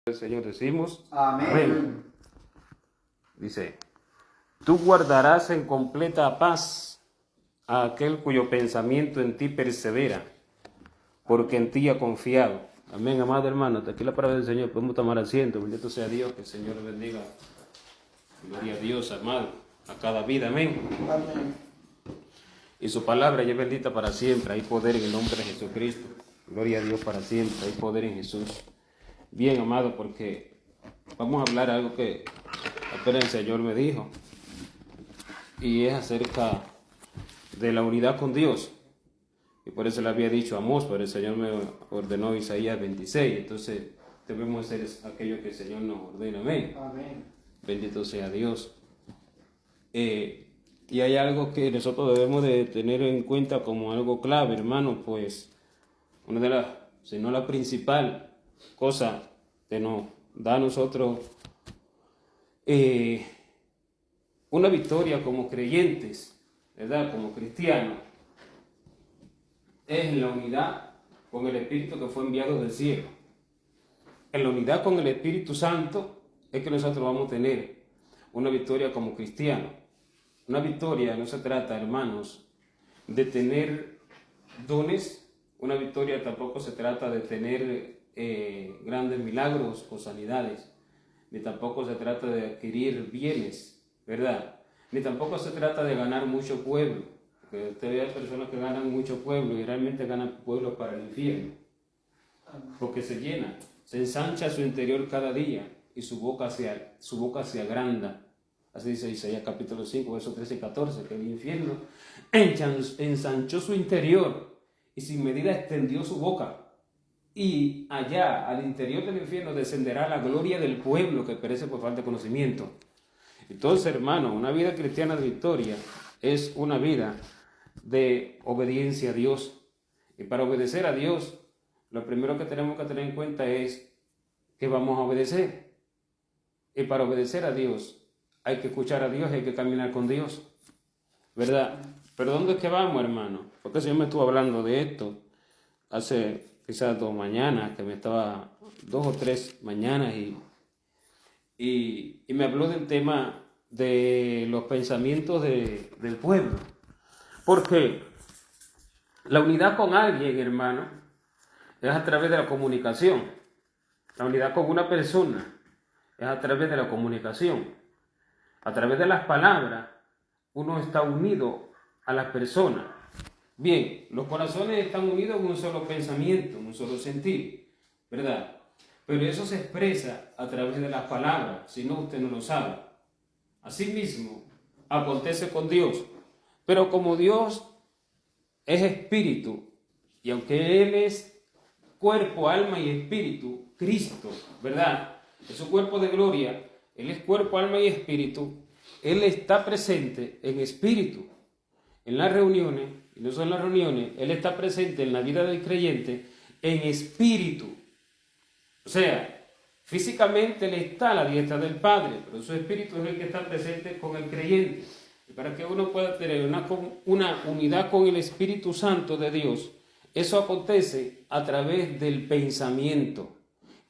El Señor decimos, Amén. amén. Dice, tú guardarás en completa paz a aquel cuyo pensamiento en ti persevera, porque en ti ha confiado. Amén, amado hermano. Hasta aquí la palabra del Señor. Podemos tomar asiento. Bendito sea Dios. Que el Señor le bendiga. Gloria a Dios, amado, a cada vida. Amén. Amén. Y su palabra ya es bendita para siempre. Hay poder en el nombre de Jesucristo. Gloria a Dios para siempre. Hay poder en Jesús. Bien, amado, porque vamos a hablar algo que apenas el Señor me dijo. Y es acerca de la unidad con Dios. Y por eso le había dicho a Amós, pero el Señor me ordenó Isaías 26. Entonces debemos hacer aquello que el Señor nos ordena. Amén. Amén. Bendito sea Dios. Y hay algo que nosotros debemos de tener en cuenta como algo clave, hermano, pues una de las, si no la principal cosa que nos da a nosotros una victoria como creyentes, ¿verdad? Como cristianos, es en la unidad con el Espíritu que fue enviado del cielo. En la unidad con el Espíritu Santo es que nosotros vamos a tener una victoria como cristianos. Una victoria no se trata, hermanos, de tener dones. Una victoria tampoco se trata de tener grandes milagros o sanidades. Ni tampoco se trata de adquirir bienes, ¿verdad? Ni tampoco se trata de ganar mucho pueblo. Porque usted ve a personas que ganan mucho pueblo y realmente ganan pueblo para el infierno. Porque se llena, se ensancha su interior cada día y su boca se agranda. Así dice Isaías capítulo 5, versos 13 y 14, que el infierno ensanchó su interior y sin medida extendió su boca. Y allá, al interior del infierno, descenderá la gloria del pueblo que perece por falta de conocimiento. Entonces, hermano, una vida cristiana de victoria es una vida de obediencia a Dios. Y para obedecer a Dios, lo primero que tenemos que tener en cuenta es que vamos a obedecer. Y para obedecer a Dios, hay que escuchar a Dios y hay que caminar con Dios, ¿verdad? Pero ¿dónde es que vamos, hermano? Porque el Señor me estuvo hablando de esto hace quizás 2 mañanas, que me estaba 2 o 3 mañanas y me habló del tema de los pensamientos del pueblo. Porque la unidad con alguien, hermano, es a través de la comunicación. La unidad con una persona es a través de la comunicación. A través de las palabras, uno está unido a las personas. Bien, los corazones están unidos en un solo pensamiento, en un solo sentir, ¿verdad? Pero eso se expresa a través de las palabras, si no, usted no lo sabe. Asimismo, acontece con Dios. Pero como Dios es espíritu, y aunque Él es cuerpo, alma y espíritu, Cristo, ¿verdad? Es su cuerpo de gloria, Él es cuerpo, alma y espíritu, Él está presente en espíritu, en las reuniones, y no son las reuniones, Él está presente en la vida del creyente en espíritu. O sea, físicamente Él está a la diestra del Padre, pero su espíritu es el que está presente con el creyente. Y para que uno pueda tener una unidad con el Espíritu Santo de Dios, eso acontece a través del pensamiento,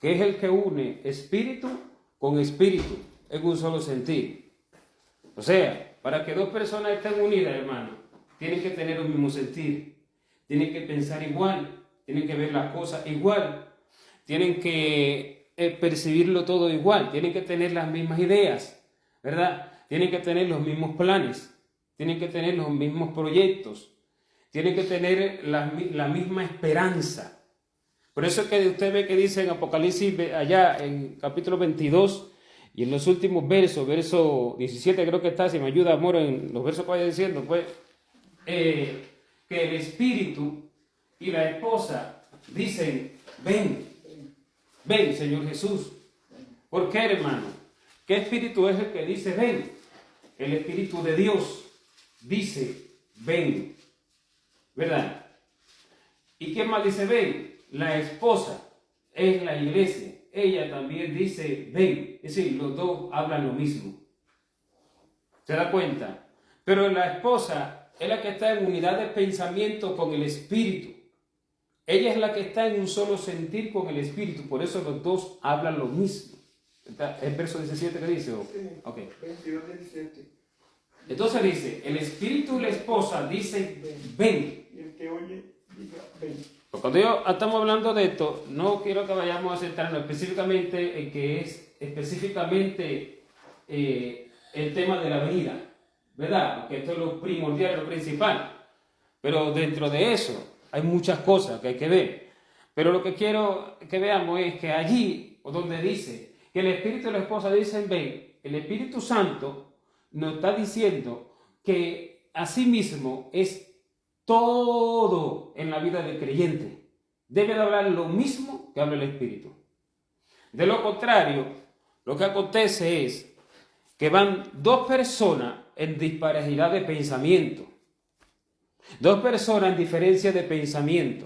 que es el que une espíritu con espíritu en un solo sentir. O sea, para que 2 personas estén unidas, hermano, tienen que tener el mismo sentir, tienen que pensar igual, tienen que ver las cosas igual, tienen que percibirlo todo igual, tienen que tener las mismas ideas, ¿verdad? Tienen que tener los mismos planes, tienen que tener los mismos proyectos, tienen que tener la misma esperanza. Por eso es que usted ve que dice en Apocalipsis, allá en capítulo 22, y en los últimos versos, verso 17 creo que está, si me ayuda, amor, en los versos que vaya diciendo, pues, que el Espíritu y la esposa dicen, ven, ven, Señor Jesús. ¿Por qué, hermano? ¿Qué espíritu es el que dice, ven? El Espíritu de Dios dice, ven, ¿verdad? ¿Y quién más dice, ven? La esposa es la iglesia. Ella también dice, ven. Es decir, los dos hablan lo mismo. ¿Se da cuenta? Pero la esposa es la que está en unidad de pensamiento con el Espíritu. ella es la que está en un solo sentir con el Espíritu, por eso los dos hablan lo mismo. ¿El verso 17 que dice? Okay. 22, 17. Entonces dice, el Espíritu y la esposa dicen, ven. Y el que oye, diga, ven. Cuando yo estamos hablando de esto, no quiero que vayamos a centrarnos específicamente en que es específicamente el tema de la venida, ¿verdad? Porque esto es lo primordial, lo principal. Pero dentro de eso hay muchas cosas que hay que ver. Pero lo que quiero que veamos es que allí, donde dice que el Espíritu y la esposa dicen ven, el Espíritu Santo nos está diciendo que asimismo es todo en la vida del creyente. Debe de hablar lo mismo que habla el Espíritu. De lo contrario, lo que acontece es que van dos personas en disparidad de pensamiento. Dos personas en diferencia de pensamiento.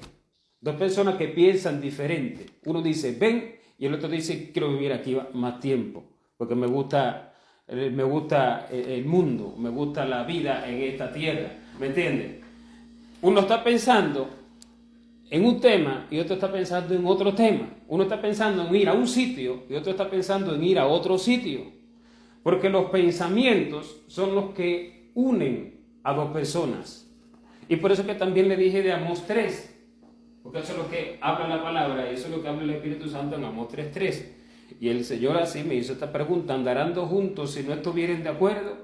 Dos personas que piensan diferente. Uno dice, ven, y el otro dice, quiero vivir aquí más tiempo, porque me gusta el mundo, me gusta la vida en esta tierra. ¿Me entiendes? Uno está pensando en un tema y otro está pensando en otro tema. Uno está pensando en ir a un sitio y otro está pensando en ir a otro sitio. Porque los pensamientos son los que unen a dos personas. Y por eso que también le dije de Amós 3. Porque eso es lo que habla la palabra y eso es lo que habla el Espíritu Santo en Amós 3:3. Y el Señor así me hizo esta pregunta, ¿andarán dos juntos si no estuvieran de acuerdo?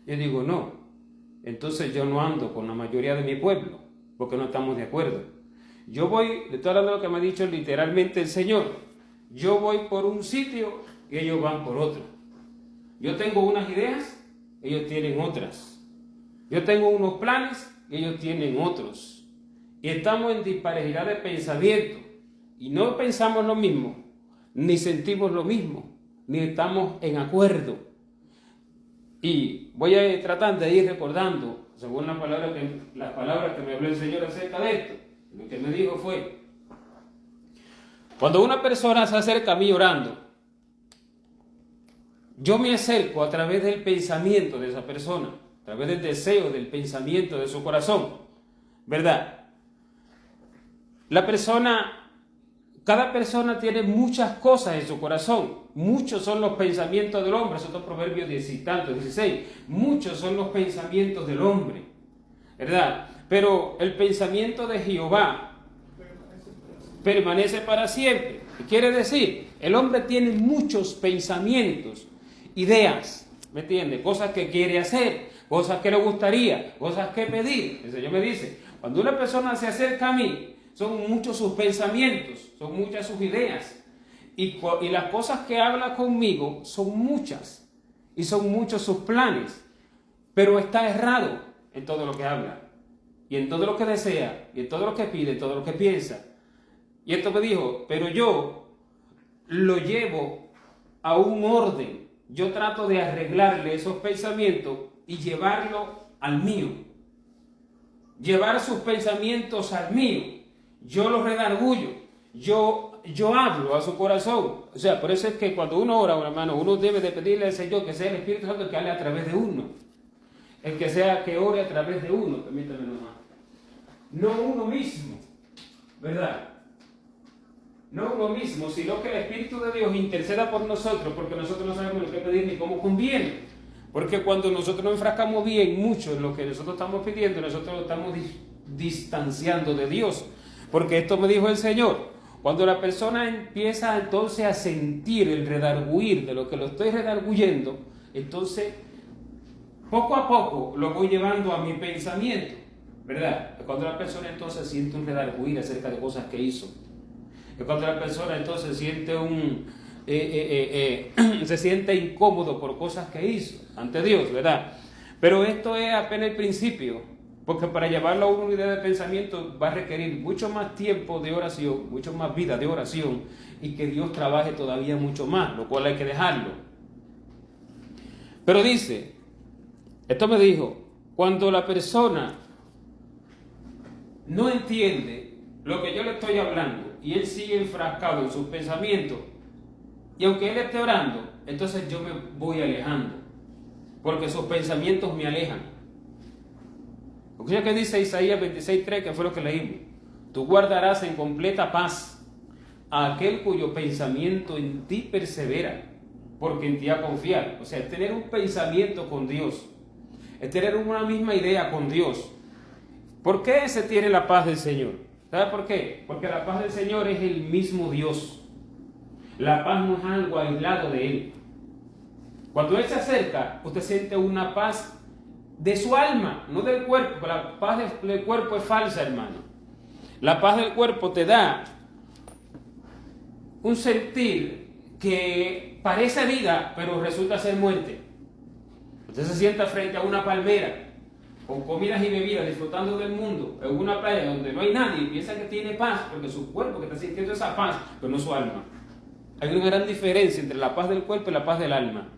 Yo digo, no. Entonces yo no ando con la mayoría de mi pueblo, porque no estamos de acuerdo. Yo voy, de todo lo que me ha dicho literalmente el Señor, yo voy por un sitio y ellos van por otro. Yo tengo unas ideas, ellos tienen otras. Yo tengo unos planes, ellos tienen otros. Y estamos en disparidad de pensamiento. Y no pensamos lo mismo, ni sentimos lo mismo, ni estamos en acuerdo. Y voy a tratar de ir recordando, según las palabras que me habló el Señor acerca de esto. Lo que me dijo fue, cuando una persona se acerca a mí orando, yo me acerco a través del pensamiento de esa persona, a través del deseo, del pensamiento de su corazón, ¿verdad? Cada persona tiene muchas cosas en su corazón. Muchos son los pensamientos del hombre. Eso es Proverbios 10 y tanto, 16. Muchos son los pensamientos del hombre, ¿verdad? Pero el pensamiento de Jehová permanece para siempre. Quiere decir, el hombre tiene muchos pensamientos, ideas, ¿me entiende? Cosas que quiere hacer, cosas que le gustaría, cosas que pedir. El Señor me dice, cuando una persona se acerca a mí, son muchos sus pensamientos, son muchas sus ideas. Y las cosas que habla conmigo son muchas. Y son muchos sus planes. Pero está errado en todo lo que habla. Y en todo lo que desea. Y en todo lo que pide, en todo lo que piensa. Y esto me dijo, pero yo lo llevo a un orden. Yo trato de arreglarle esos pensamientos y llevarlo al mío. Llevar sus pensamientos al mío. Yo los redargullo, yo hablo a su corazón. O sea, por eso es que cuando uno ora, hermano, uno debe de pedirle al Señor que sea el Espíritu Santo que hable a través de uno. El que sea que ore a través de uno, permítame nomás. No uno mismo, ¿verdad? No uno mismo, sino que el Espíritu de Dios interceda por nosotros, porque nosotros no sabemos lo que pedir ni cómo conviene. Porque cuando nosotros nos enfrascamos bien mucho en lo que nosotros estamos pidiendo, nosotros lo estamos distanciando de Dios. Porque esto me dijo el Señor, cuando la persona empieza entonces a sentir el redarguir de lo que lo estoy redarguyendo, entonces poco a poco lo voy llevando a mi pensamiento, ¿verdad? Cuando la persona entonces siente un redarguir acerca de cosas que hizo, cuando la persona entonces siente se siente incómodo por cosas que hizo ante Dios, ¿verdad? Pero esto es apenas el principio. Porque para llevarlo a una unidad de pensamiento va a requerir mucho más tiempo de oración, mucho más vida de oración y que Dios trabaje todavía mucho más, lo cual hay que dejarlo. Pero dice, esto me dijo, cuando la persona no entiende lo que yo le estoy hablando y él sigue enfrascado en sus pensamientos y aunque él esté orando, entonces yo me voy alejando porque sus pensamientos me alejan. Escucha que dice Isaías 26:3, que fue lo que leímos. tú guardarás en completa paz a aquel cuyo pensamiento en ti persevera, porque en ti ha confiado. O sea, es tener un pensamiento con Dios, es tener una misma idea con Dios. ¿Por qué se tiene la paz del Señor? ¿Sabe por qué? Porque la paz del Señor es el mismo Dios. La paz no es algo aislado de Él. Cuando Él se acerca, usted siente una paz de su alma, no del cuerpo. La paz del cuerpo es falsa, hermano. La paz del cuerpo te da un sentir que parece vida, pero resulta ser muerte. Usted se sienta frente a una palmera, con comidas y bebidas, disfrutando del mundo, en una playa donde no hay nadie, y piensa que tiene paz, porque su cuerpo que está sintiendo esa paz, pero no su alma. Hay una gran diferencia entre la paz del cuerpo y la paz del alma.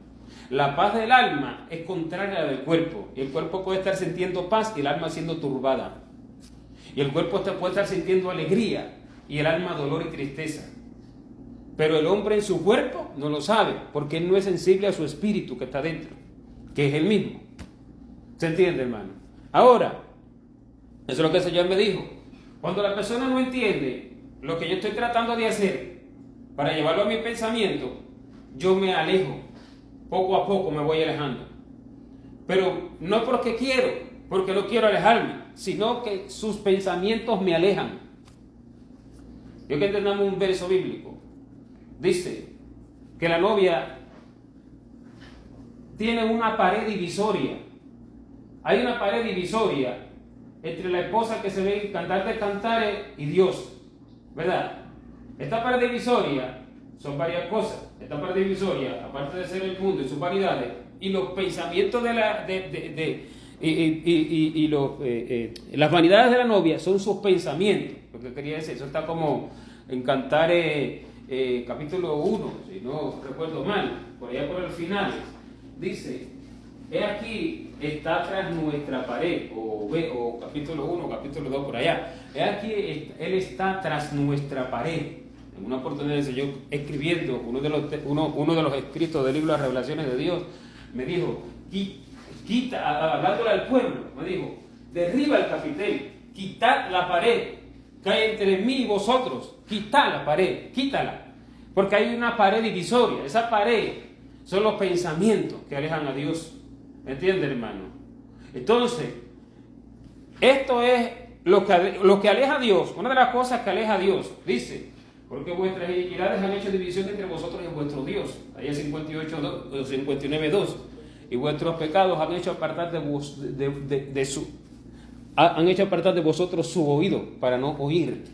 La paz del alma es contraria a la del cuerpo, y el cuerpo puede estar sintiendo paz y el alma siendo turbada. Y el cuerpo puede estar sintiendo alegría y el alma dolor y tristeza. Pero el hombre en su cuerpo no lo sabe, porque él no es sensible a su espíritu que está dentro, que es el mismo. ¿Se entiende, hermano? Ahora, eso es lo que el Señor me dijo. Cuando la persona no entiende lo que yo estoy tratando de hacer para llevarlo a mi pensamiento, yo me alejo. Poco a poco me voy alejando. Pero no porque quiero, porque no quiero alejarme, sino que sus pensamientos me alejan. Yo que entendamos un verso bíblico. Dice que la novia tiene una pared divisoria. Hay una pared divisoria entre la esposa que se ve en Cantar de Cantares y Dios, ¿verdad? Esta pared divisoria son varias cosas. Esta pared divisoria, aparte de ser el mundo y sus vanidades, y los pensamientos de las vanidades de la novia son sus pensamientos. Lo que quería decir, eso está como en Cantares capítulo 1, si no recuerdo mal, por allá por el final, dice: he aquí está tras nuestra pared, o capítulo 1, capítulo 2, por allá. He aquí, Él está tras nuestra pared. En una oportunidad, el Señor, escribiendo uno de los escritos del libro de las Revelaciones de Dios, me dijo: hablándole al pueblo, me dijo, derriba el capitel, quitad la pared que hay entre mí y vosotros, quitad la pared, quítala, porque hay una pared divisoria. Esa pared son los pensamientos que alejan a Dios. ¿Me entiende, hermano? Entonces, esto es lo que aleja a Dios. Una de las cosas que aleja a Dios, dice: porque vuestras iniquidades han hecho división entre vosotros y vuestro Dios. Ahí es 59:2. Y vuestros pecados han hecho apartar han hecho apartar de vosotros su oído para no oír.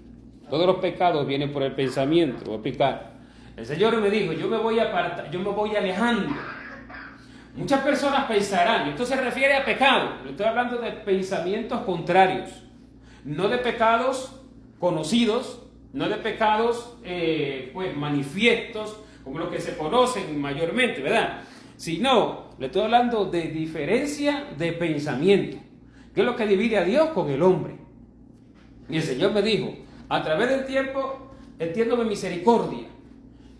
Todos los pecados vienen por el pensamiento. Voy a explicar. El Señor me dijo: yo me voy alejando. Muchas personas pensarán, esto se refiere a pecado, estoy hablando de pensamientos contrarios, no de pecados conocidos, no de pecados pues manifiestos, como los que se conocen mayormente, ¿verdad? Sino, le estoy hablando de diferencia de pensamiento, que es lo que divide a Dios con el hombre. Y el Señor me dijo: a través del tiempo, entiéndome misericordia.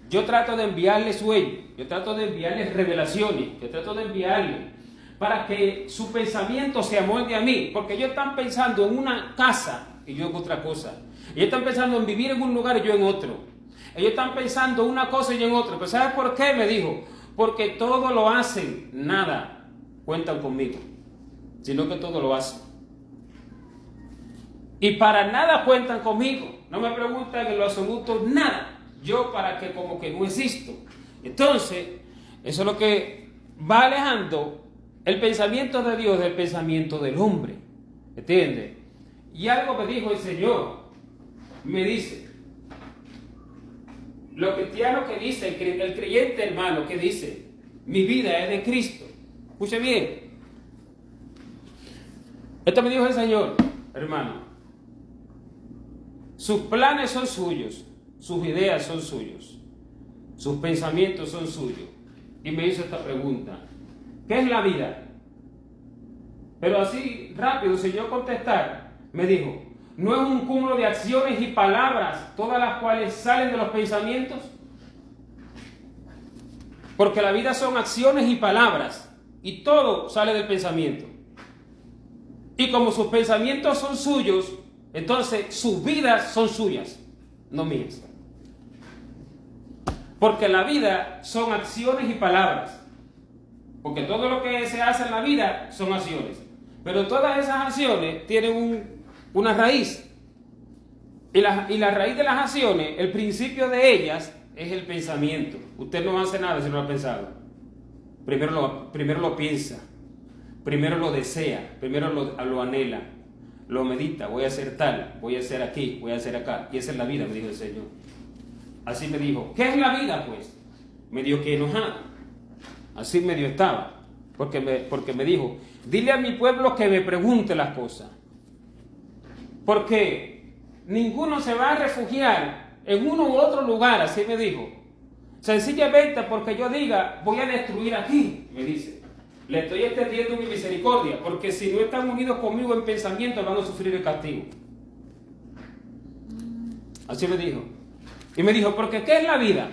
Yo trato de enviarle sueños, yo trato de enviarles revelaciones, yo trato de enviarles para que su pensamiento se amolde a mí, porque ellos están pensando en una casa y yo en otra cosa. Ellos están pensando en vivir en un lugar y yo en otro. Ellos están pensando una cosa y yo en otra. Pero ¿sabes por qué? Me dijo: porque todo lo hacen, nada cuentan conmigo, sino que todo lo hacen. Y para nada cuentan conmigo. No me preguntan en lo absoluto nada. Yo para que como que no existo. Entonces, eso es lo que va alejando el pensamiento de Dios del pensamiento del hombre. ¿Entiendes? Y algo me dijo el Señor. Me dice, lo cristiano que dice, el creyente hermano que dice: mi vida es de Cristo. Escuche bien. Esto me dijo el Señor, hermano. Sus planes son suyos. Sus ideas son suyos, sus pensamientos son suyos. Y me hizo esta pregunta: ¿qué es la vida? Pero así rápido, sin yo contestar, me dijo: ¿no es un cúmulo de acciones y palabras, todas las cuales salen de los pensamientos? Porque la vida son acciones y palabras, y todo sale del pensamiento. Y como sus pensamientos son suyos, entonces sus vidas son suyas, no mías. Porque la vida son acciones y palabras. Porque todo lo que se hace en la vida son acciones. Pero todas esas acciones tienen una raíz. Y la raíz de las acciones, el principio de ellas, es el pensamiento. Usted no hace nada si no lo ha pensado. Primero lo piensa. Primero lo desea. Primero lo anhela. Lo medita. Voy a hacer tal. Voy a hacer aquí. Voy a hacer acá. Y esa es la vida, me dijo el Señor. Así me dijo. ¿Qué es la vida, pues? Medio que enojado. Así medio estaba. Porque me dijo, dile a mi pueblo que me pregunte las cosas. Porque ninguno se va a refugiar en uno u otro lugar, así me dijo. Sencillamente porque yo diga, voy a destruir aquí, me dice. Le estoy extendiendo mi misericordia, porque si no están unidos conmigo en pensamiento, van a sufrir el castigo. Así me dijo. Y me dijo, porque ¿qué es la vida?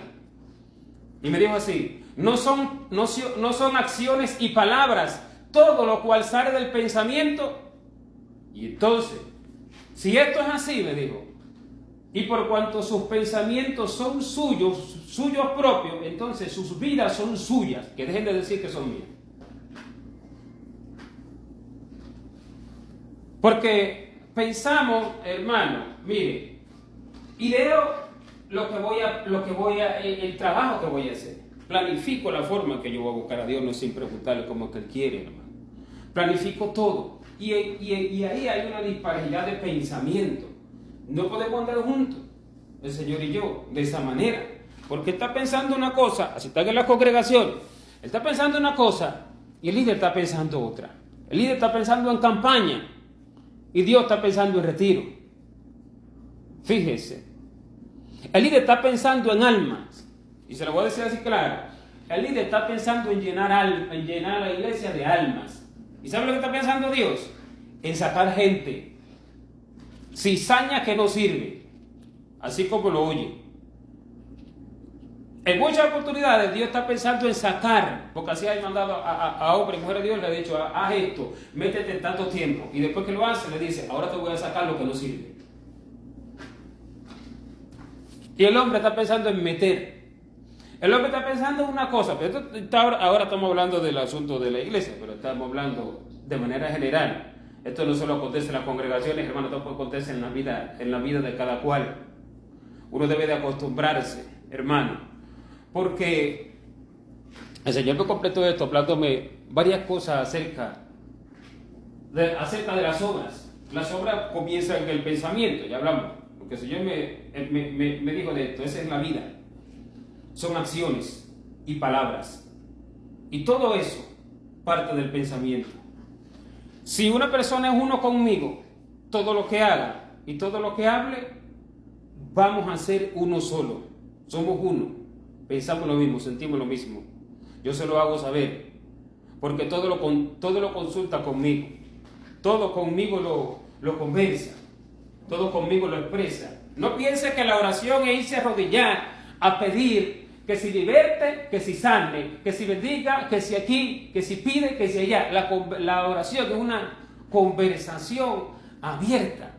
Y me dijo así, no son acciones y palabras, todo lo cual sale del pensamiento. Y entonces, si esto es así, me dijo, y por cuanto sus pensamientos son suyos propios, entonces sus vidas son suyas, que dejen de decir que son mías. Porque pensamos, hermano, mire, ideo el trabajo que voy a hacer. Planifico la forma que yo voy a buscar a Dios, no sin preguntarle como que Él quiere, hermano. Planifico todo. Y ahí hay una disparidad de pensamiento. No podemos andar juntos, el Señor y yo, de esa manera. Porque está pensando una cosa, así está en la congregación, Él está pensando una cosa y el líder está pensando otra. El líder está pensando en campaña y Dios está pensando en retiro. Fíjese. El líder está pensando en almas. Y se lo voy a decir así claro. El líder está pensando en llenar la iglesia de almas. ¿Y sabe lo que está pensando Dios? En sacar gente. Cizaña que no sirve. Así como lo oye. En muchas oportunidades Dios está pensando en sacar. Porque así ha mandado a hombres y mujeres de Dios. Le ha dicho, haz esto, métete en tanto tiempo. Y después que lo hace, le dice, ahora te voy a sacar lo que no sirve. Y el hombre está pensando en meter. El hombre está pensando en una cosa, pero ahora estamos hablando del asunto de la iglesia, pero estamos hablando de manera general. Esto no solo acontece en las congregaciones, hermano, esto acontece en la vida de cada cual. Uno debe de acostumbrarse, hermano, porque el Señor me completó esto, hablándome varias cosas acerca de las obras. Las obras comienzan en el pensamiento, ya hablamos, porque el Señor me dijo de esto, esa es la vida. Son acciones y palabras. Y todo eso parte del pensamiento. Si una persona es uno conmigo, todo lo que haga y todo lo que hable, vamos a ser uno solo. Somos uno. Pensamos lo mismo, sentimos lo mismo. Yo se lo hago saber. Porque todo lo consulta conmigo. Todo conmigo lo conversa. Todo conmigo lo expresa. No piense que la oración es irse a arrodillar a pedir que si liberte, que si sane, que si bendiga, que si aquí, que si pide, que si allá. La oración es una conversación abierta.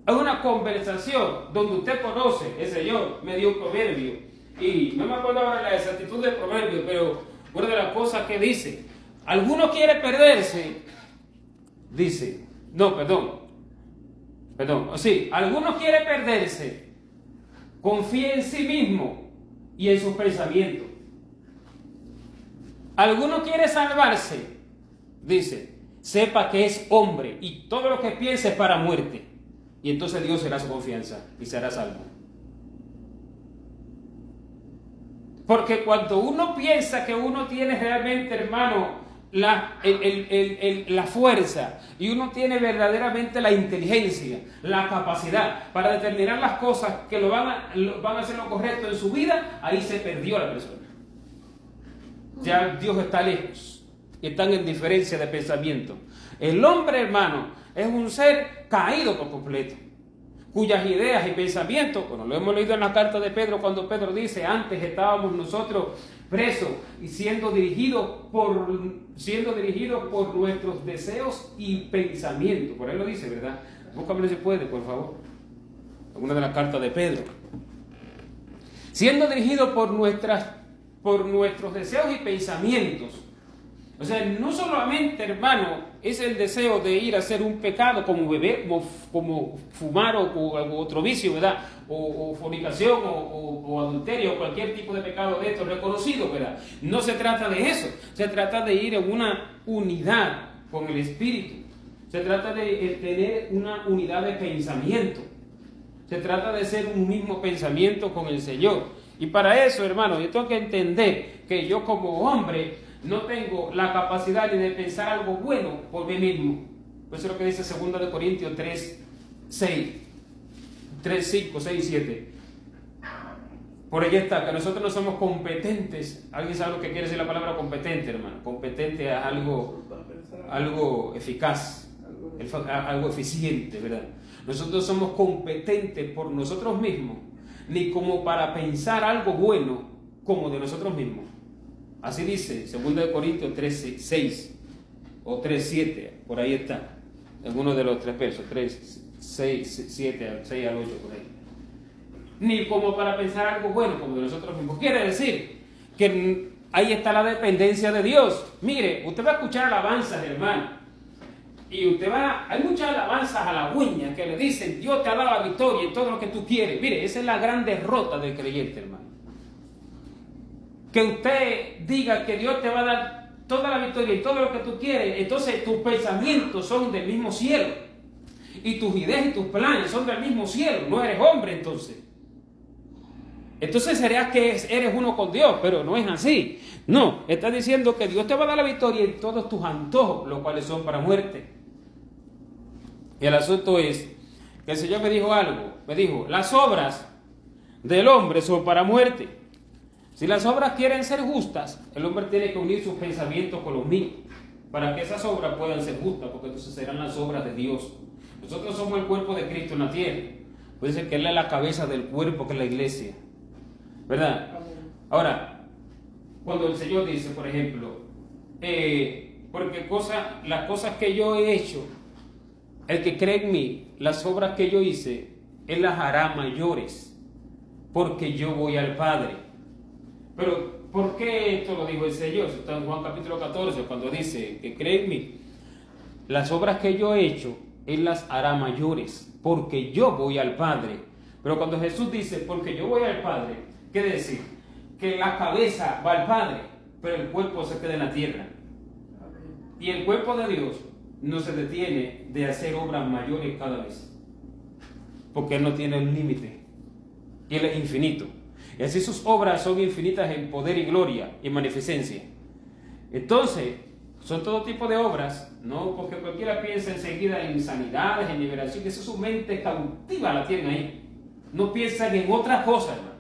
Es una conversación donde usted conoce, el Señor me dio un proverbio. Y no me acuerdo ahora la exactitud del proverbio, pero una de las cosas que dice, alguno quiere perderse, dice, alguno quiere perderse, confía en sí mismo y en sus pensamientos. Alguno quiere salvarse, dice, sepa que es hombre y todo lo que piense es para muerte. Y entonces Dios será su confianza y será salvo. Porque cuando uno piensa que uno tiene realmente, hermano, la fuerza y uno tiene verdaderamente la inteligencia, la capacidad para determinar las cosas que van a hacer lo correcto en su vida, ahí se perdió la persona. Ya Dios está lejos y están en diferencia de pensamiento. El hombre, hermano, es un ser caído por completo, cuyas ideas y pensamientos, bueno, lo hemos leído en la carta de Pedro, cuando Pedro dice, antes estábamos nosotros presos y siendo dirigidos por nuestros deseos y pensamientos. Por ahí lo dice, ¿verdad? Búscamelo si puede, por favor. Alguna de las cartas de Pedro. Siendo dirigido por nuestros deseos y pensamientos. O sea, no solamente, hermano, es el deseo de ir a hacer un pecado como beber, como fumar o otro vicio, ¿verdad? O fornicación o adulterio o cualquier tipo de pecado de estos reconocido, ¿verdad? No se trata de eso. Se trata de ir en una unidad con el Espíritu. Se trata de tener una unidad de pensamiento. Se trata de ser un mismo pensamiento con el Señor. Y para eso, hermano, yo tengo que entender que yo como hombre no tengo la capacidad ni de pensar algo bueno por mí mismo. Eso es lo que dice 2 Corintios 3, 5, 6 y 7. Por ahí está, que nosotros no somos competentes. ¿Alguien sabe lo que quiere decir la palabra competente, hermano? Competente es algo eficaz, algo eficiente, ¿verdad? Nosotros somos competentes por nosotros mismos, ni como para pensar algo bueno como de nosotros mismos. Así dice 2 Corintios 3, 6 o 3, 7, por ahí está, alguno de los tres versos, 3, 6, 7, 6 al 8, por ahí. Ni como para pensar algo bueno como de nosotros mismos. Quiere decir que ahí está la dependencia de Dios. Mire, usted va a escuchar alabanzas, hermano. Y hay muchas alabanzas a la uña que le dicen, Dios te ha dado la victoria y todo lo que tú quieres. Mire, esa es la gran derrota del creyente, hermano. Que usted diga que Dios te va a dar toda la victoria y todo lo que tú quieres, entonces tus pensamientos son del mismo cielo. Y tus ideas y tus planes son del mismo cielo. No eres hombre, entonces. Entonces sería que eres uno con Dios, pero no es así. No, está diciendo que Dios te va a dar la victoria en todos tus antojos, los cuales son para muerte. Y el asunto es que el Señor me dijo algo. Me dijo, las obras del hombre son para muerte. Si las obras quieren ser justas, el hombre tiene que unir sus pensamientos con los míos, para que esas obras puedan ser justas, porque entonces serán las obras de Dios. Nosotros somos el cuerpo de Cristo en la tierra. Puede ser que Él es la cabeza del cuerpo, que es la iglesia. ¿Verdad? Ahora, cuando el Señor dice, por ejemplo, porque las cosas que yo he hecho, el que cree en mí, las obras que yo hice, Él las hará mayores, porque yo voy al Padre. Pero, ¿por qué esto lo dijo el Señor? Está en Juan capítulo 14, cuando dice que cree en mí, las obras que yo he hecho, Él las hará mayores, porque yo voy al Padre. Pero cuando Jesús dice, porque yo voy al Padre, quiere decir que la cabeza va al Padre, pero el cuerpo se queda en la tierra. Y el cuerpo de Dios no se detiene de hacer obras mayores cada vez, porque Él no tiene un límite, y Él es infinito. Y así sus obras son infinitas en poder y gloria y magnificencia. Entonces, son todo tipo de obras, no porque cualquiera piensa enseguida en sanidades, en liberación, que eso su mente cautiva la tiene ahí. No piensan en otras cosas, hermano.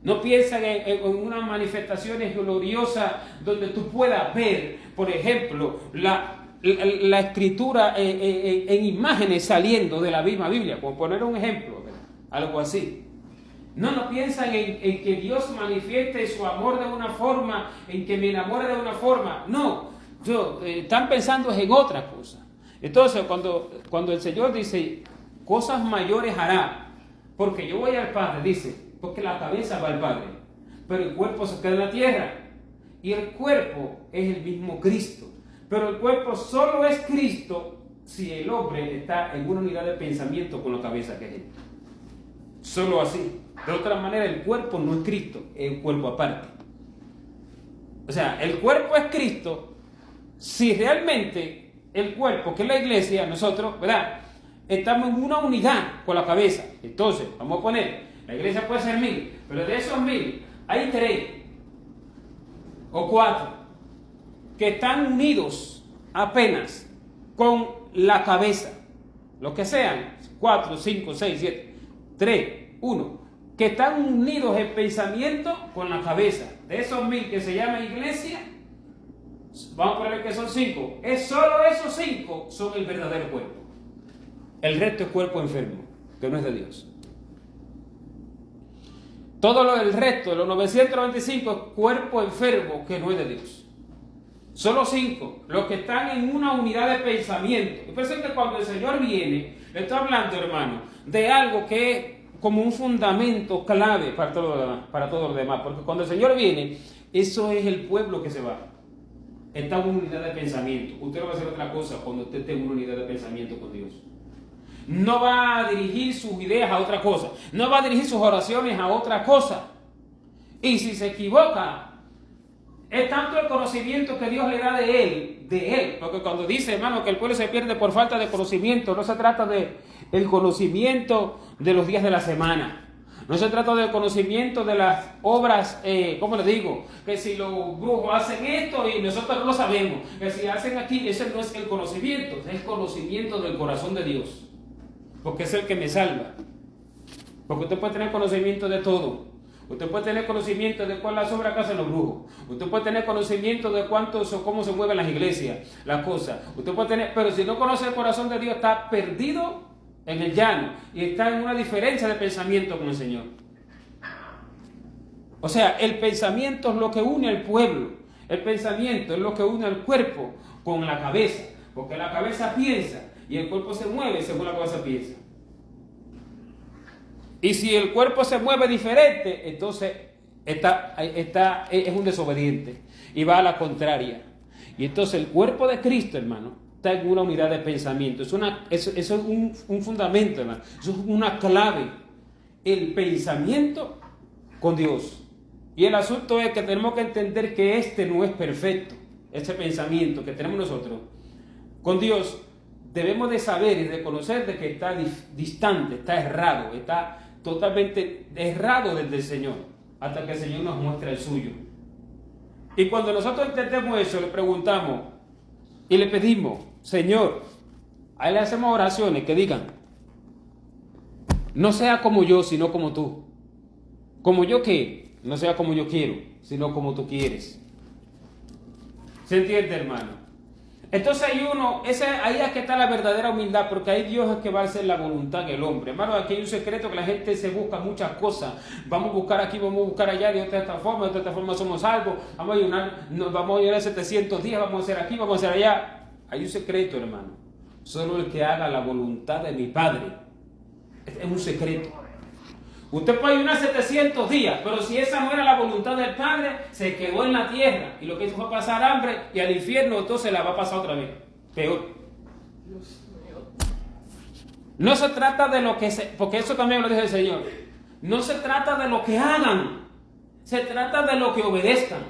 No piensan en unas manifestaciones gloriosas donde tú puedas ver, por ejemplo, la escritura en imágenes saliendo de la misma Biblia, por poner un ejemplo, ¿verdad? Algo así. No piensan en que Dios manifieste su amor de una forma, en que me enamore de una forma. No, están pensando en otra cosa. Entonces, cuando el Señor dice, cosas mayores hará, porque yo voy al Padre, dice, porque la cabeza va al Padre, pero el cuerpo se queda en la tierra. Y el cuerpo es el mismo Cristo. Pero el cuerpo solo es Cristo si el hombre está en una unidad de pensamiento con la cabeza que es Él. Solo así. De otra manera, el cuerpo no es Cristo, es un cuerpo aparte. O sea, el cuerpo es Cristo si realmente el cuerpo, que es la iglesia, nosotros, ¿verdad?, estamos en una unidad con la cabeza. Entonces, vamos a poner, la iglesia puede ser 1000, pero de esos 1000 hay 3 o 4 que están unidos apenas con la cabeza. Los que sean, 4, 5, 6, 7, 3, 1, que están unidos en pensamiento con la cabeza. De esos 1000 que se llama iglesia, vamos a poner que son 5. Solo esos 5 son el verdadero cuerpo. El resto es cuerpo enfermo, que no es de Dios. Todo el resto, los 995, es cuerpo enfermo, que no es de Dios. Solo 5, los que están en una unidad de pensamiento. Y piensen que cuando el Señor viene, le estoy hablando, hermano, de algo que es como un fundamento clave para todo lo demás. Porque cuando el Señor viene, eso es el pueblo que se va. Está en una unidad de pensamiento. Usted no va a hacer otra cosa cuando usted esté en una unidad de pensamiento con Dios. No va a dirigir sus ideas a otra cosa. No va a dirigir sus oraciones a otra cosa. Y si se equivoca, es tanto el conocimiento que Dios le da de él. Porque cuando dice, hermano, que el pueblo se pierde por falta de conocimiento, no se trata de el conocimiento de los días de la semana. No se trata del conocimiento de las obras, ¿cómo le digo? Que si los brujos hacen esto y nosotros no lo sabemos. Que si hacen aquí, ese no es el conocimiento, es el conocimiento del corazón de Dios. Porque es el que me salva. Porque usted puede tener conocimiento de todo. Usted puede tener conocimiento de cuál es la obra que hacen los brujos. Usted puede tener conocimiento de cómo se mueven las iglesias, las cosas. Usted puede tener, pero si no conoce el corazón de Dios, está perdido en el llano y está en una diferencia de pensamiento con el Señor. O sea, el pensamiento es lo que une al pueblo. El pensamiento es lo que une al cuerpo con la cabeza. Porque la cabeza piensa y el cuerpo se mueve según la cabeza piensa. Y si el cuerpo se mueve diferente, entonces es un desobediente y va a la contraria. Y entonces el cuerpo de Cristo, hermano, está en una unidad de pensamiento. Eso es un fundamento, hermano. Eso es una clave. El pensamiento con Dios. Y el asunto es que tenemos que entender que este no es perfecto. Este pensamiento que tenemos nosotros con Dios, debemos de saber y reconocer de que está distante, está errado, está totalmente errado desde el Señor, hasta que el Señor nos muestre el suyo. Y cuando nosotros entendemos eso, le preguntamos y le pedimos, Señor, a Él le hacemos oraciones que digan, no sea como yo, sino como tú. Como yo qué, no sea como yo quiero, sino como tú quieres. ¿Se entiende, hermano? Entonces ahí es que está la verdadera humildad, porque ahí Dios es que va a hacer la voluntad del hombre. Hermano, aquí hay un secreto que la gente se busca muchas cosas. Vamos a buscar aquí, vamos a buscar allá, de esta forma somos salvos. Vamos a ayunar 700 días, vamos a hacer aquí, vamos a hacer allá. Hay un secreto, hermano. Solo el que haga la voluntad de mi Padre. Es un secreto. Usted puede ayunar 700 días, pero si esa no era la voluntad del Padre, se quedó en la tierra. Y lo que hizo fue pasar hambre y al infierno, entonces la va a pasar otra vez. Peor. No se trata de lo que porque eso también lo dice el Señor. No se trata de lo que hagan, se trata de lo que obedezcan.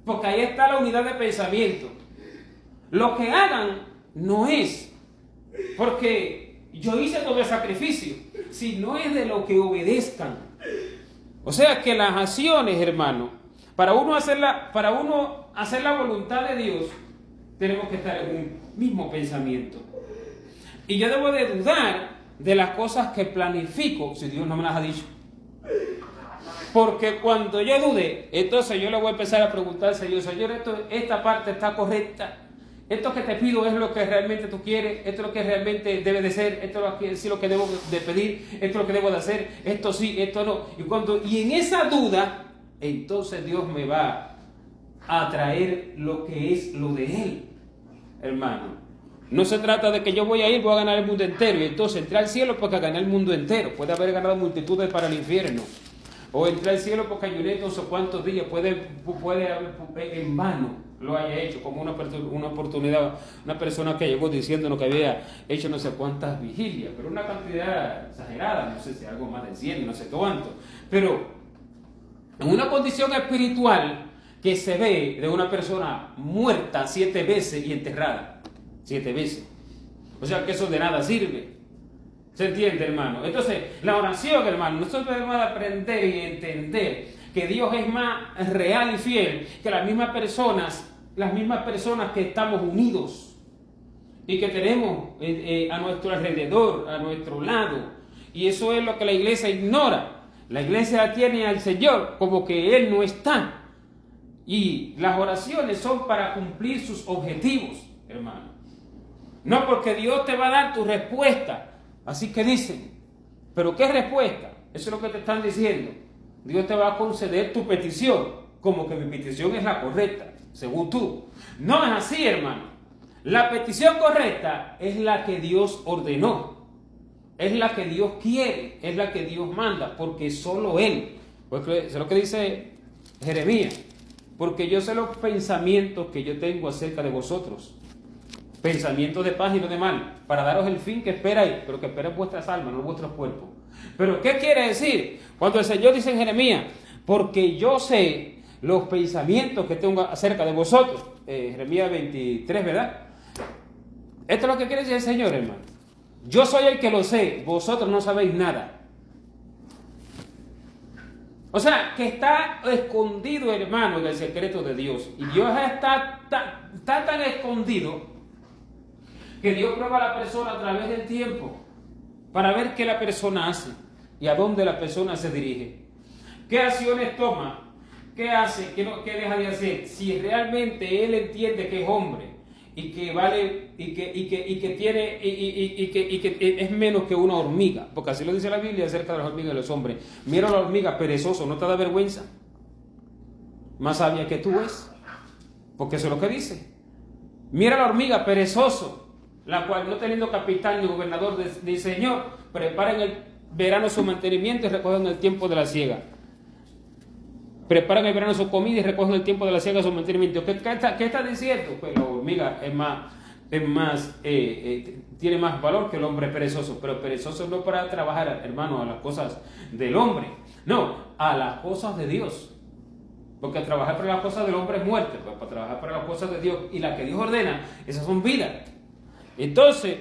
Porque ahí está la unidad de pensamiento. Lo que hagan no es, porque yo hice todo el sacrificio. Si no es de lo que obedezcan. O sea que las acciones, hermano, para uno hacer la voluntad de Dios, tenemos que estar en un mismo pensamiento. Y yo debo de dudar de las cosas que planifico, si Dios no me las ha dicho. Porque cuando yo dude, entonces yo le voy a empezar a preguntar al Señor, Señor, esta parte está correcta. Esto que te pido es lo que realmente tú quieres, esto es lo que realmente debe de ser, esto es lo que debo de pedir, esto es lo que debo de hacer, esto sí, esto no. Y en esa duda, entonces Dios me va a traer lo que es lo de Él, hermano. No se trata de que yo voy a ganar el mundo entero, y entonces entré al cielo porque gané el mundo entero. Puede haber ganado multitudes para el infierno. O entré al cielo porque ayuné no sé cuántos días, puede haber en vano lo haya hecho, como una oportunidad, una persona que llegó diciéndonos que había hecho no sé cuántas vigilias, pero una cantidad exagerada, no sé si algo más de 100, no sé cuánto, pero en una condición espiritual que se ve de una persona muerta 7 veces y enterrada 7 veces, o sea que eso de nada sirve. ¿Se entiende, hermano? Entonces, la oración, hermano, nosotros debemos aprender y entender que Dios es más real y fiel que las mismas personas que estamos unidos y que tenemos a nuestro alrededor, a nuestro lado. Y eso es lo que la iglesia ignora. La iglesia tiene al Señor como que Él no está. Y las oraciones son para cumplir sus objetivos, hermano. No porque Dios te va a dar tu respuesta. Así que dicen, ¿pero qué respuesta? Eso es lo que te están diciendo. Dios te va a conceder tu petición. como que mi petición es la correcta, según tú. No es así, hermano. La petición correcta es la que Dios ordenó, es la que Dios quiere, es la que Dios manda, porque solo Él, porque es lo que dice Jeremías, porque yo sé los pensamientos que yo tengo acerca de vosotros, pensamientos de paz y no de mal, para daros el fin que esperáis, pero que esperáis vuestras almas, no vuestros cuerpos. Pero ¿qué quiere decir? Cuando el Señor dice en Jeremías, porque yo sé los pensamientos que tengo acerca de vosotros, Jeremías 23, ¿verdad? Esto es lo que quiere decir el Señor, hermano. Yo soy el que lo sé, vosotros no sabéis nada. O sea, que está escondido, hermano, en el secreto de Dios. Y Dios está tan escondido que Dios prueba a la persona a través del tiempo para ver qué la persona hace y a dónde la persona se dirige. ¿Qué acciones toma? ¿Qué hace? ¿Qué deja de hacer? Si realmente él entiende que es hombre y que vale y que tiene y que es menos que una hormiga, porque así lo dice la Biblia acerca de las hormigas y los hombres. Mira a la hormiga, perezoso, ¿no te da vergüenza? Más sabia que tú es, porque eso es lo que dice. Mira a la hormiga, perezoso, la cual no teniendo capitán ni gobernador dice: Señor, prepara en el verano su mantenimiento y recogen el tiempo de la siega. Preparan el verano su comida y recogen el tiempo de la siega su mantenimiento. ¿Qué está diciendo? Pues la hormiga tiene más valor que el hombre perezoso, pero perezoso no para trabajar, hermano, a las cosas del hombre, no, a las cosas de Dios. Porque trabajar para las cosas del hombre es muerte, pues para trabajar para las cosas de Dios y las que Dios ordena, esas son vidas. Entonces,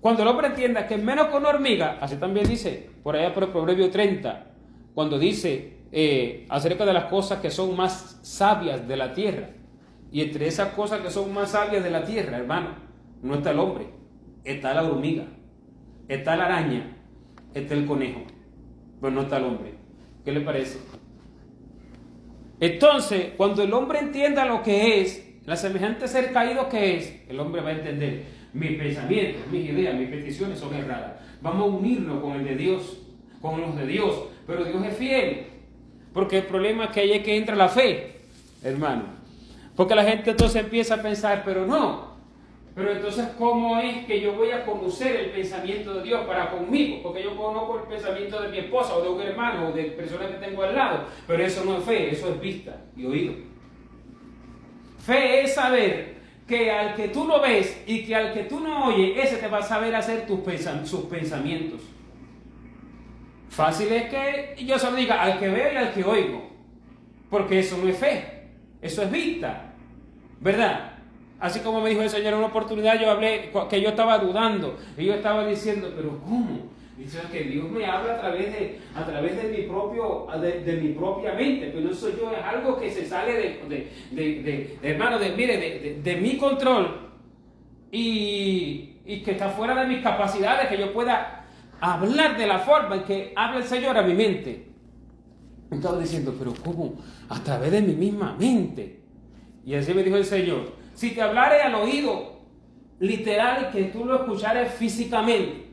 cuando el hombre entienda que es menos que una hormiga, así también dice por allá por el Proverbio 30, cuando dice acerca de las cosas que son más sabias de la tierra. Y entre esas cosas que son más sabias de la tierra, hermano, no está el hombre, está la hormiga, está la araña, está el conejo, pero no está el hombre. ¿Qué le parece? Entonces, cuando el hombre entienda lo que es, la semejante ser caído que es, el hombre va a entender: mis pensamientos, mis ideas, mis peticiones son erradas. Vamos a unirnos con el de Dios, con los de Dios, pero Dios es fiel. Porque el problema es que ahí es que entra la fe, hermano. Porque la gente entonces empieza a pensar, pero entonces ¿cómo es que yo voy a conocer el pensamiento de Dios para conmigo? Porque yo conozco el pensamiento de mi esposa o de un hermano o de personas que tengo al lado, pero eso no es fe, eso es vista y oído. Fe es saber que al que tú no ves y que al que tú no oyes, ese te va a saber hacer sus pensamientos. Fácil es que yo solo diga al que veo y al que oigo, porque eso no es fe, eso es vista, ¿verdad? Así como me dijo el Señor en una oportunidad, yo hablé, que yo estaba dudando, y yo estaba diciendo, pero ¿cómo? Dice que Dios me habla a través de mi propia mente, pero eso yo es algo que se sale hermano, de mi control, y que está fuera de mis capacidades, que yo pueda hablar de la forma en que habla el Señor a mi mente. Estaba diciendo, pero ¿cómo? A través de mi misma mente. Y así me dijo el Señor: si te hablare al oído, literal, que tú lo escuchares físicamente,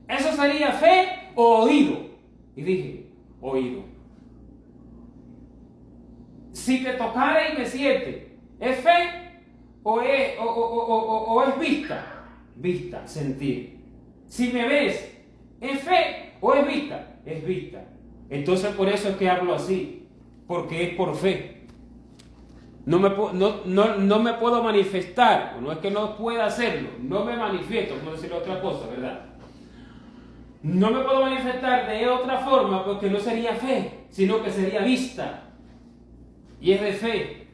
¿eso sería fe o oído? Y dije, oído. Si te tocare y me siente, ¿es fe o es vista? Vista, sentir. Si me ves, ¿es fe o es vista? Es vista. Entonces por eso es que hablo así, porque es por fe. No me puedo manifestar, no es que no pueda hacerlo, no me manifiesto, como decir otra cosa, ¿verdad? No me puedo manifestar de otra forma porque no sería fe, sino que sería vista. Y es de fe.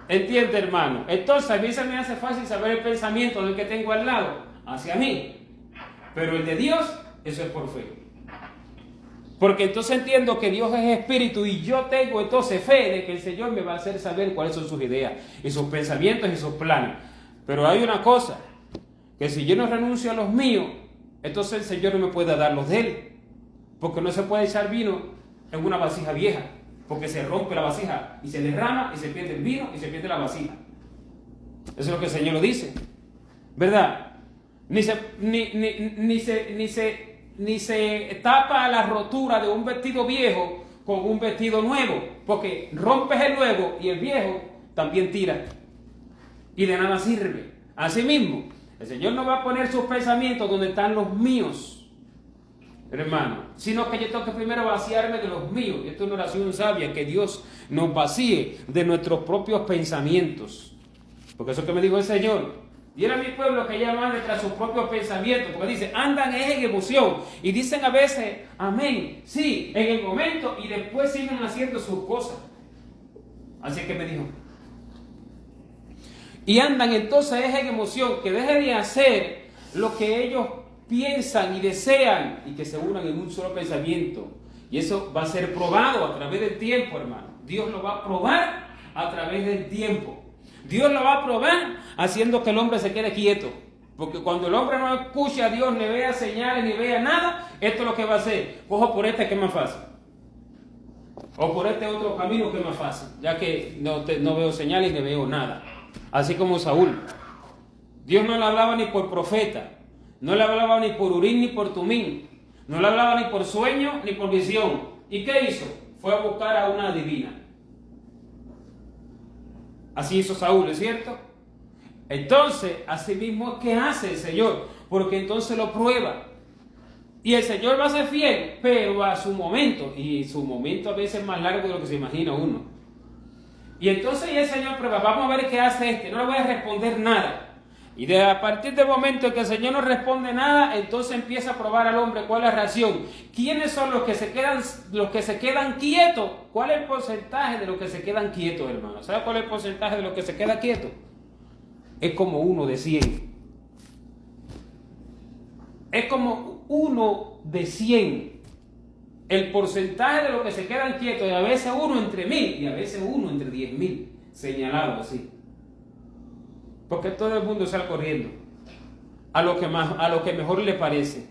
¿Entiende, hermano? Entonces a mí se me hace fácil saber el pensamiento del que tengo al lado, hacia mí. Pero el de Dios, eso es por fe. Porque entonces entiendo que Dios es espíritu y yo tengo entonces fe de que el Señor me va a hacer saber cuáles son sus ideas y sus pensamientos y sus planes. Pero hay una cosa, que si yo no renuncio a los míos, entonces el Señor no me puede dar los de Él. Porque no se puede echar vino en una vasija vieja, porque se rompe la vasija y se derrama y se pierde el vino y se pierde la vasija. Eso es lo que el Señor lo dice, ¿verdad? Ni se tapa la rotura de un vestido viejo con un vestido nuevo, porque rompes el nuevo y el viejo también tira y de nada sirve. Asimismo, el Señor no va a poner sus pensamientos donde están los míos, hermano, sino que yo tengo que primero vaciarme de los míos. Esto es una oración sabia, que Dios nos vacíe de nuestros propios pensamientos, porque eso que me dijo el Señor: y era mi pueblo que llaman detrás sus propios pensamientos, porque dice, andan en emoción y dicen a veces amén, sí, en el momento, y después siguen haciendo sus cosas. Así que me dijo, y andan entonces en emoción, que dejen de hacer lo que ellos piensan y desean y que se unan en un solo pensamiento. Y eso va a ser probado a través del tiempo, hermano. Dios lo va a probar a través del tiempo. Dios lo va a probar haciendo que el hombre se quede quieto. Porque cuando el hombre no escuche a Dios, ni vea señales, ni vea nada, esto es lo que va a hacer. Cojo por este que es más fácil. O por este otro camino que es más fácil. Ya que no veo señales ni veo nada. Así como Saúl. Dios no le hablaba ni por profeta. No le hablaba ni por Urim ni por Tumín. No le hablaba ni por sueño ni por visión. ¿Y qué hizo? Fue a buscar a una adivina. Así hizo Saúl, ¿es cierto? Entonces, así mismo es que hace el Señor, porque entonces lo prueba. Y el Señor va a ser fiel, pero a su momento, y su momento a veces es más largo de lo que se imagina uno. Y entonces el Señor prueba, vamos a ver qué hace este, no le voy a responder nada. Y a partir del momento en que el Señor no responde nada, entonces empieza a probar al hombre cuál es la reacción. ¿Quiénes son los que se quedan quietos? ¿Cuál es el porcentaje de los que se quedan quietos, hermano? ¿Sabe cuál es el porcentaje de los que se queda quietos? Es como 1 de 100. Es como 1 de 100. El porcentaje de los que se quedan quietos, y a veces 1 entre 1000 y a veces 1 entre 10.000, señalado así. Porque todo el mundo sale corriendo a lo que mejor le parece.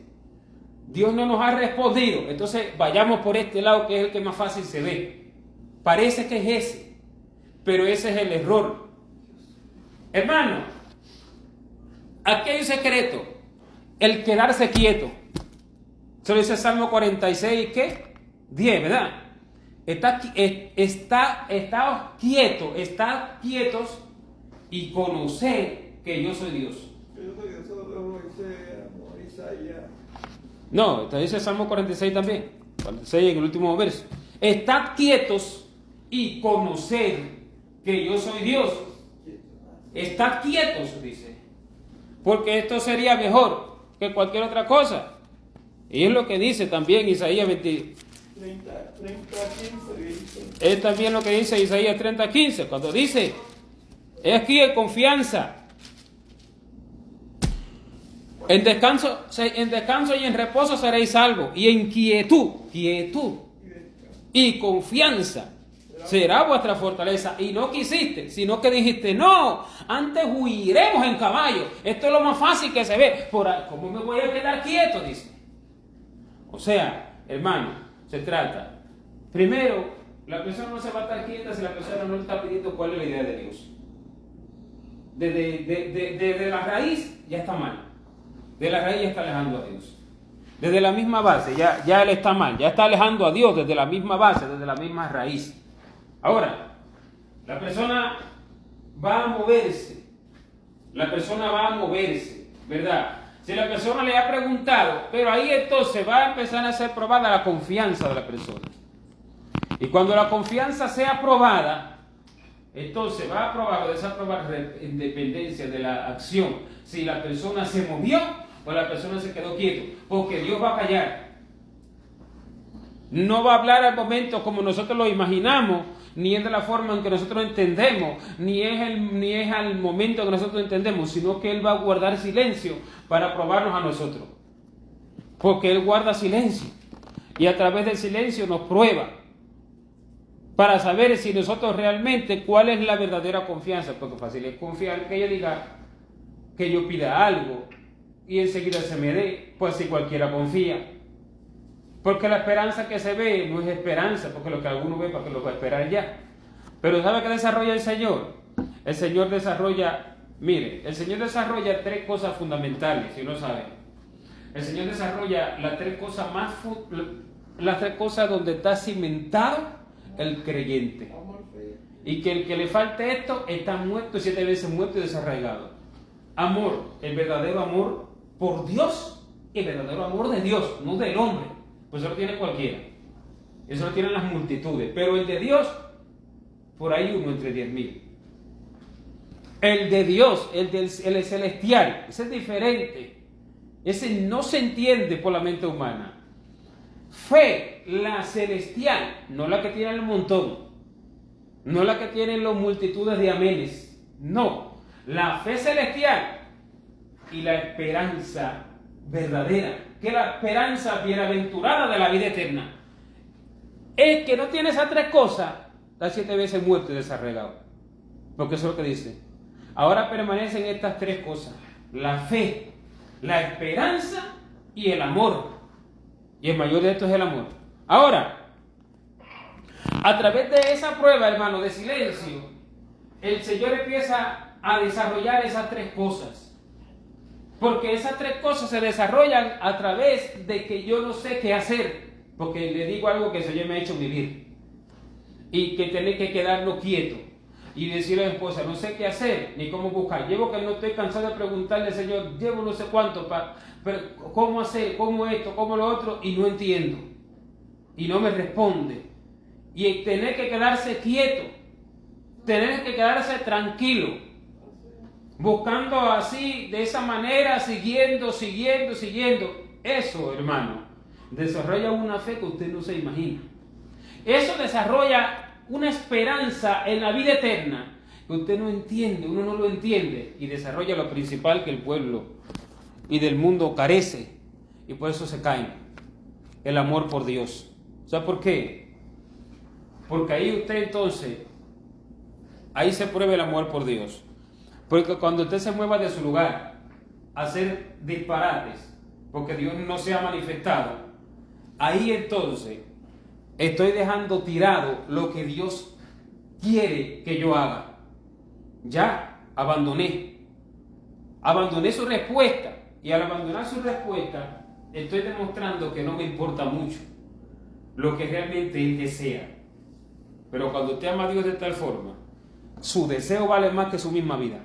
Dios no nos ha respondido, entonces vayamos por este lado, que es el que más fácil se ve. Parece que es ese, pero ese es el error. Hermano, aquí hay un secreto: el quedarse quieto. Se lo dice Salmo 46, ¿qué? 10, ¿verdad? Está quietos y conocer que yo soy Dios. No, te dice Salmo 46 también, 46 en el último verso. Estad quietos y conocer que yo soy Dios. Estad quietos, dice, porque esto sería mejor que cualquier otra cosa. Y es lo que dice también Isaías 20. 30:15. Es también lo que dice Isaías 30:15, cuando dice: es aquí en confianza, en descanso y en reposo seréis salvos, y en quietud y confianza será vuestra fortaleza. Y no quisiste, sino que dijiste: no, antes huiremos en caballo. Esto es lo más fácil que se ve. ¿Cómo me voy a quedar quieto? Dice. O sea, hermano, se trata, primero, la persona no se va a estar quieta si la persona no está pidiendo cuál es la idea de Dios. Desde la raíz ya está mal. De la raíz ya está alejando a Dios. Desde la misma base ya él está mal. Ya está alejando a Dios desde la misma base, desde la misma raíz. Ahora, la persona va a moverse. ¿Verdad? Si la persona le ha preguntado, pero ahí entonces va a empezar a ser probada la confianza de la persona. Y cuando la confianza sea probada, entonces va a aprobar o desaprobar en dependencia de la acción. Si la persona se movió o la persona se quedó quieto. Porque Dios va a callar. No va a hablar al momento como nosotros lo imaginamos, ni es de la forma en que nosotros entendemos, ni es al momento que nosotros entendemos, sino que Él va a guardar silencio para probarnos a nosotros. Porque Él guarda silencio. Y a través del silencio nos prueba. Para saber si nosotros realmente cuál es la verdadera confianza. Porque fácil es confiar que yo diga, que yo pida algo y enseguida se me dé. Pues si cualquiera confía. Porque la esperanza que se ve no es esperanza, porque lo que alguno ve, para que lo va a esperar ya. Pero ¿sabe qué desarrolla el Señor? El Señor desarrolla, el Señor desarrolla 3 cosas fundamentales, si uno sabe. El Señor desarrolla las 3 cosas las tres cosas donde está cimentado el creyente. Amor, fe. Y que el que le falte esto está muerto, 7 veces muerto y desarraigado. Amor, el verdadero amor por Dios, el verdadero amor de Dios, no del hombre. Pues eso lo tiene cualquiera. Eso lo tienen las multitudes. Pero el de Dios, por ahí uno entre 10.000. El de Dios, el celestial, ese es diferente. Ese no se entiende por la mente humana. Fe, la celestial, no la que tiene el montón, no la que tienen las multitudes de amenes, no, la fe celestial y la esperanza verdadera, que es la esperanza bienaventurada de la vida eterna. El que no tiene esas tres cosas, está 7 veces muerto y desarraigado, porque eso es lo que dice. Ahora permanecen estas tres cosas: la fe, la esperanza y el amor. Y el mayor de estos es el amor. Ahora, a través de esa prueba, hermano, de silencio, el Señor empieza a desarrollar esas tres cosas. Porque esas tres cosas se desarrollan a través de que yo no sé qué hacer. Porque le digo algo que el Señor me ha hecho vivir. Y que tener que quedarnos quietos. Y decirle a la esposa, no sé qué hacer, ni cómo buscar. Llevo que no estoy cansado de preguntarle al Señor, llevo no sé cuánto, pero cómo hacer, cómo esto, cómo lo otro, y no entiendo. Y no me responde. Y tener que quedarse quieto, tener que quedarse tranquilo, buscando así, de esa manera, siguiendo. Eso, hermano, desarrolla una fe que usted no se imagina. Eso desarrolla una esperanza en la vida eterna que usted no entiende, uno no lo entiende, y desarrolla lo principal que el pueblo y del mundo carece, y por eso se caen: el amor por Dios. ¿Sabe por qué? Porque ahí usted entonces, ahí se prueba el amor por Dios. Porque cuando usted se mueva de su lugar a hacer disparates, porque Dios no se ha manifestado, ahí entonces estoy dejando tirado lo que Dios quiere que yo haga. Ya abandoné su respuesta, y al abandonar su respuesta estoy demostrando que no me importa mucho lo que realmente Él desea. Pero cuando usted ama a Dios de tal forma, su deseo vale más que su misma vida.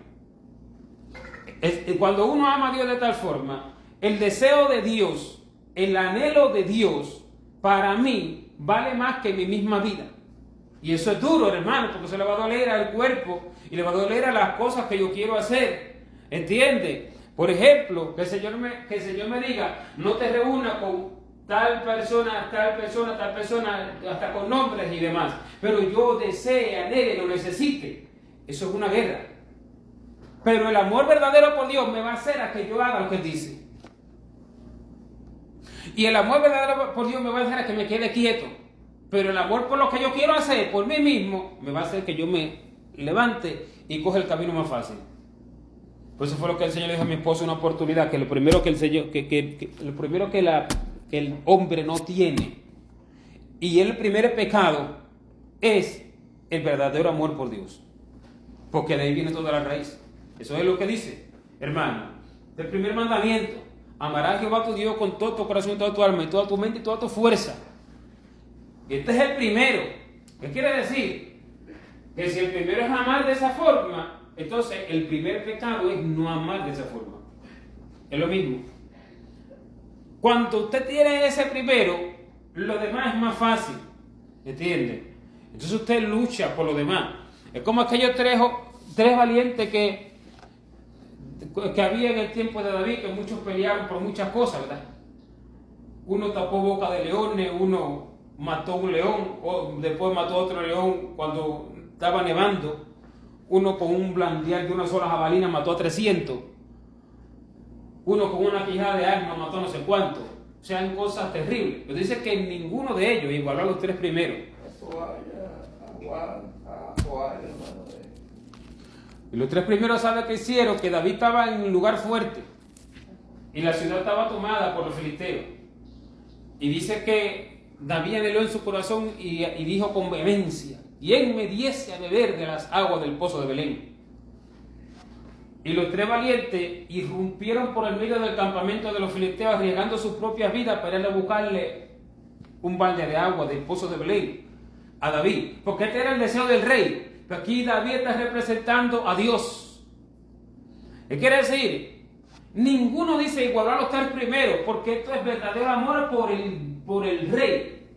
Cuando uno ama a Dios de tal forma, el deseo de Dios, el anhelo de Dios, para mí, vale más que mi misma vida. Y eso es duro, hermano, porque se le va a doler al cuerpo y le va a doler a las cosas que yo quiero hacer. ¿Entiende? Por ejemplo, que el Señor me diga, no te reúnas con tal persona, hasta con nombres y demás. Pero yo desee, anhele, lo necesite. Eso es una guerra. Pero el amor verdadero por Dios me va a hacer a que yo haga lo que Él dice. Y el amor verdadero por Dios me va a hacer a que me quede quieto. Pero el amor por lo que yo quiero hacer, por mí mismo, me va a hacer que yo me levante y coja el camino más fácil. Por eso fue lo que el Señor le dijo a mi esposo, una oportunidad, que lo primero que el Señor, lo primero que el hombre no tiene, y el primer pecado, es el verdadero amor por Dios. Porque de ahí viene toda la raíz. Eso es lo que dice, hermano. El primer mandamiento: amarás a Jehová tu Dios con todo tu corazón, toda tu alma, y toda tu mente y toda tu fuerza. Este es el primero. ¿Qué quiere decir? Que si el primero es amar de esa forma, entonces el primer pecado es no amar de esa forma. Es lo mismo. Cuando usted tiene ese primero, lo demás es más fácil. ¿Entiende? Entonces usted lucha por lo demás. Es como aquellos tres valientes que había en el tiempo de David, que muchos pelearon por muchas cosas, ¿verdad? Uno tapó boca de leones, uno mató un león, o después mató otro león cuando estaba nevando. Uno con un blandial de una sola jabalina mató a 300. Uno con una quijada de arma mató a no sé cuánto. O sea, en cosas terribles. Pero dice que ninguno de ellos igualó a los tres primeros. Y los tres primeros, ¿sabe qué hicieron? Que David estaba en un lugar fuerte y la ciudad estaba tomada por los filisteos. Y dice que David anheló en su corazón y dijo con vehemencia: ¿quién me diese a beber de las aguas del pozo de Belén? Y los tres valientes irrumpieron por el medio del campamento de los filisteos, arriesgando sus propias vidas para ir a buscarle un balde de agua del pozo de Belén a David, porque este era el deseo del rey. Pero aquí David está representando a Dios. ¿Qué quiere decir? Ninguno dice igualarlo estar primero, porque esto es verdadero amor por el rey.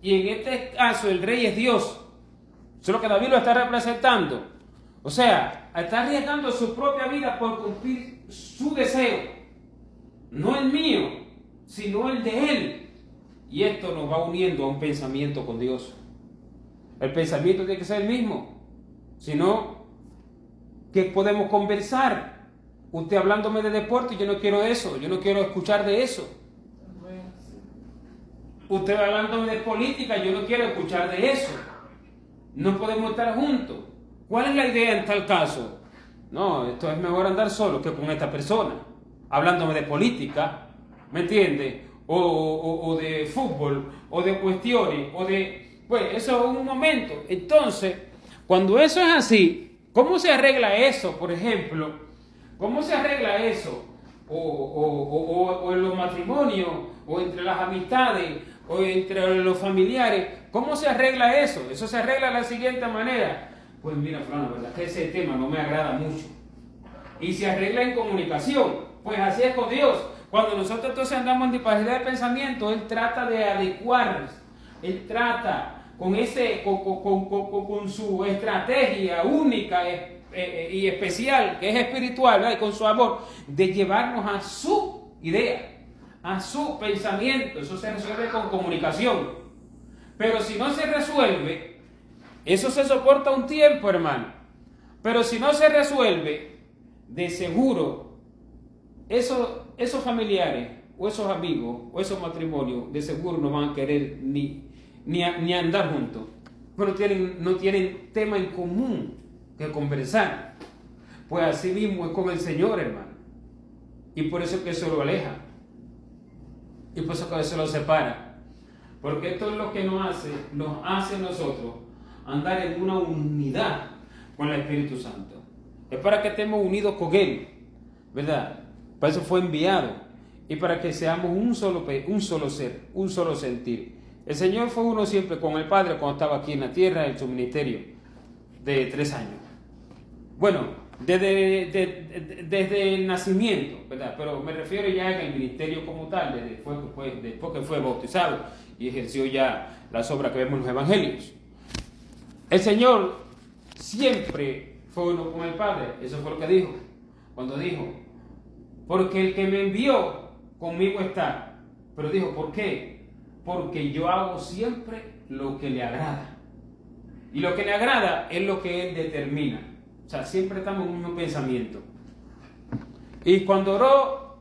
Y en este caso el rey es Dios. Eso es lo que David lo está representando. O sea, está arriesgando su propia vida por cumplir su deseo. No el mío, sino el de él. Y esto nos va uniendo a un pensamiento con Dios. El pensamiento tiene que ser el mismo. Si no, ¿qué podemos conversar? Usted hablándome de deporte, yo no quiero eso. Yo no quiero escuchar de eso. Usted hablándome de política, yo no quiero escuchar de eso. No podemos estar juntos. ¿Cuál es la idea en tal caso? No, esto es mejor andar solo que con esta persona. Hablándome de política, ¿me entiende? O de fútbol, o de cuestiones, o de... Pues eso es un momento. Entonces, cuando eso es así, ¿cómo se arregla eso, por ejemplo? ¿Cómo se arregla eso? O en los matrimonios, o entre las amistades, o entre los familiares. ¿Cómo se arregla eso? Eso se arregla de la siguiente manera. Pues mira, Fran, la verdad que ese tema no me agrada mucho. Y se arregla en comunicación. Pues así es con Dios. Cuando nosotros entonces andamos en disparidad de pensamiento, Él trata de adecuarnos. Él trata con su estrategia única y especial, que es espiritual, ¿verdad? Y con su amor, de llevarnos a su idea, a su pensamiento. Eso se resuelve con comunicación. Pero si no se resuelve, eso se soporta un tiempo, hermano. Pero si no se resuelve, de seguro, esos familiares, o esos amigos, o esos matrimonios, de seguro no van a querer ni andar juntos. Pero no tienen tema en común que conversar. Pues así mismo es con el Señor, hermano. Y por eso es que eso lo aleja. Y por eso que eso lo separa. Porque esto es lo que nos hace nosotros andar en una unidad con el Espíritu Santo. Es para que estemos unidos con Él, ¿verdad? Para eso fue enviado. Y para que seamos un solo ser, un solo sentir. El Señor fue uno siempre con el Padre cuando estaba aquí en la tierra en su ministerio de 3 años. Bueno, desde el nacimiento, ¿verdad? Pero me refiero ya en el ministerio como tal, después que fue bautizado y ejerció ya las obras que vemos en los evangelios. El Señor siempre fue uno con el Padre. Eso fue lo que dijo. Cuando dijo, porque el que me envió conmigo está. Pero dijo, ¿por qué? Porque yo hago siempre lo que le agrada. Y lo que le agrada es lo que Él determina. O sea, siempre estamos en un mismo pensamiento. Y cuando oró,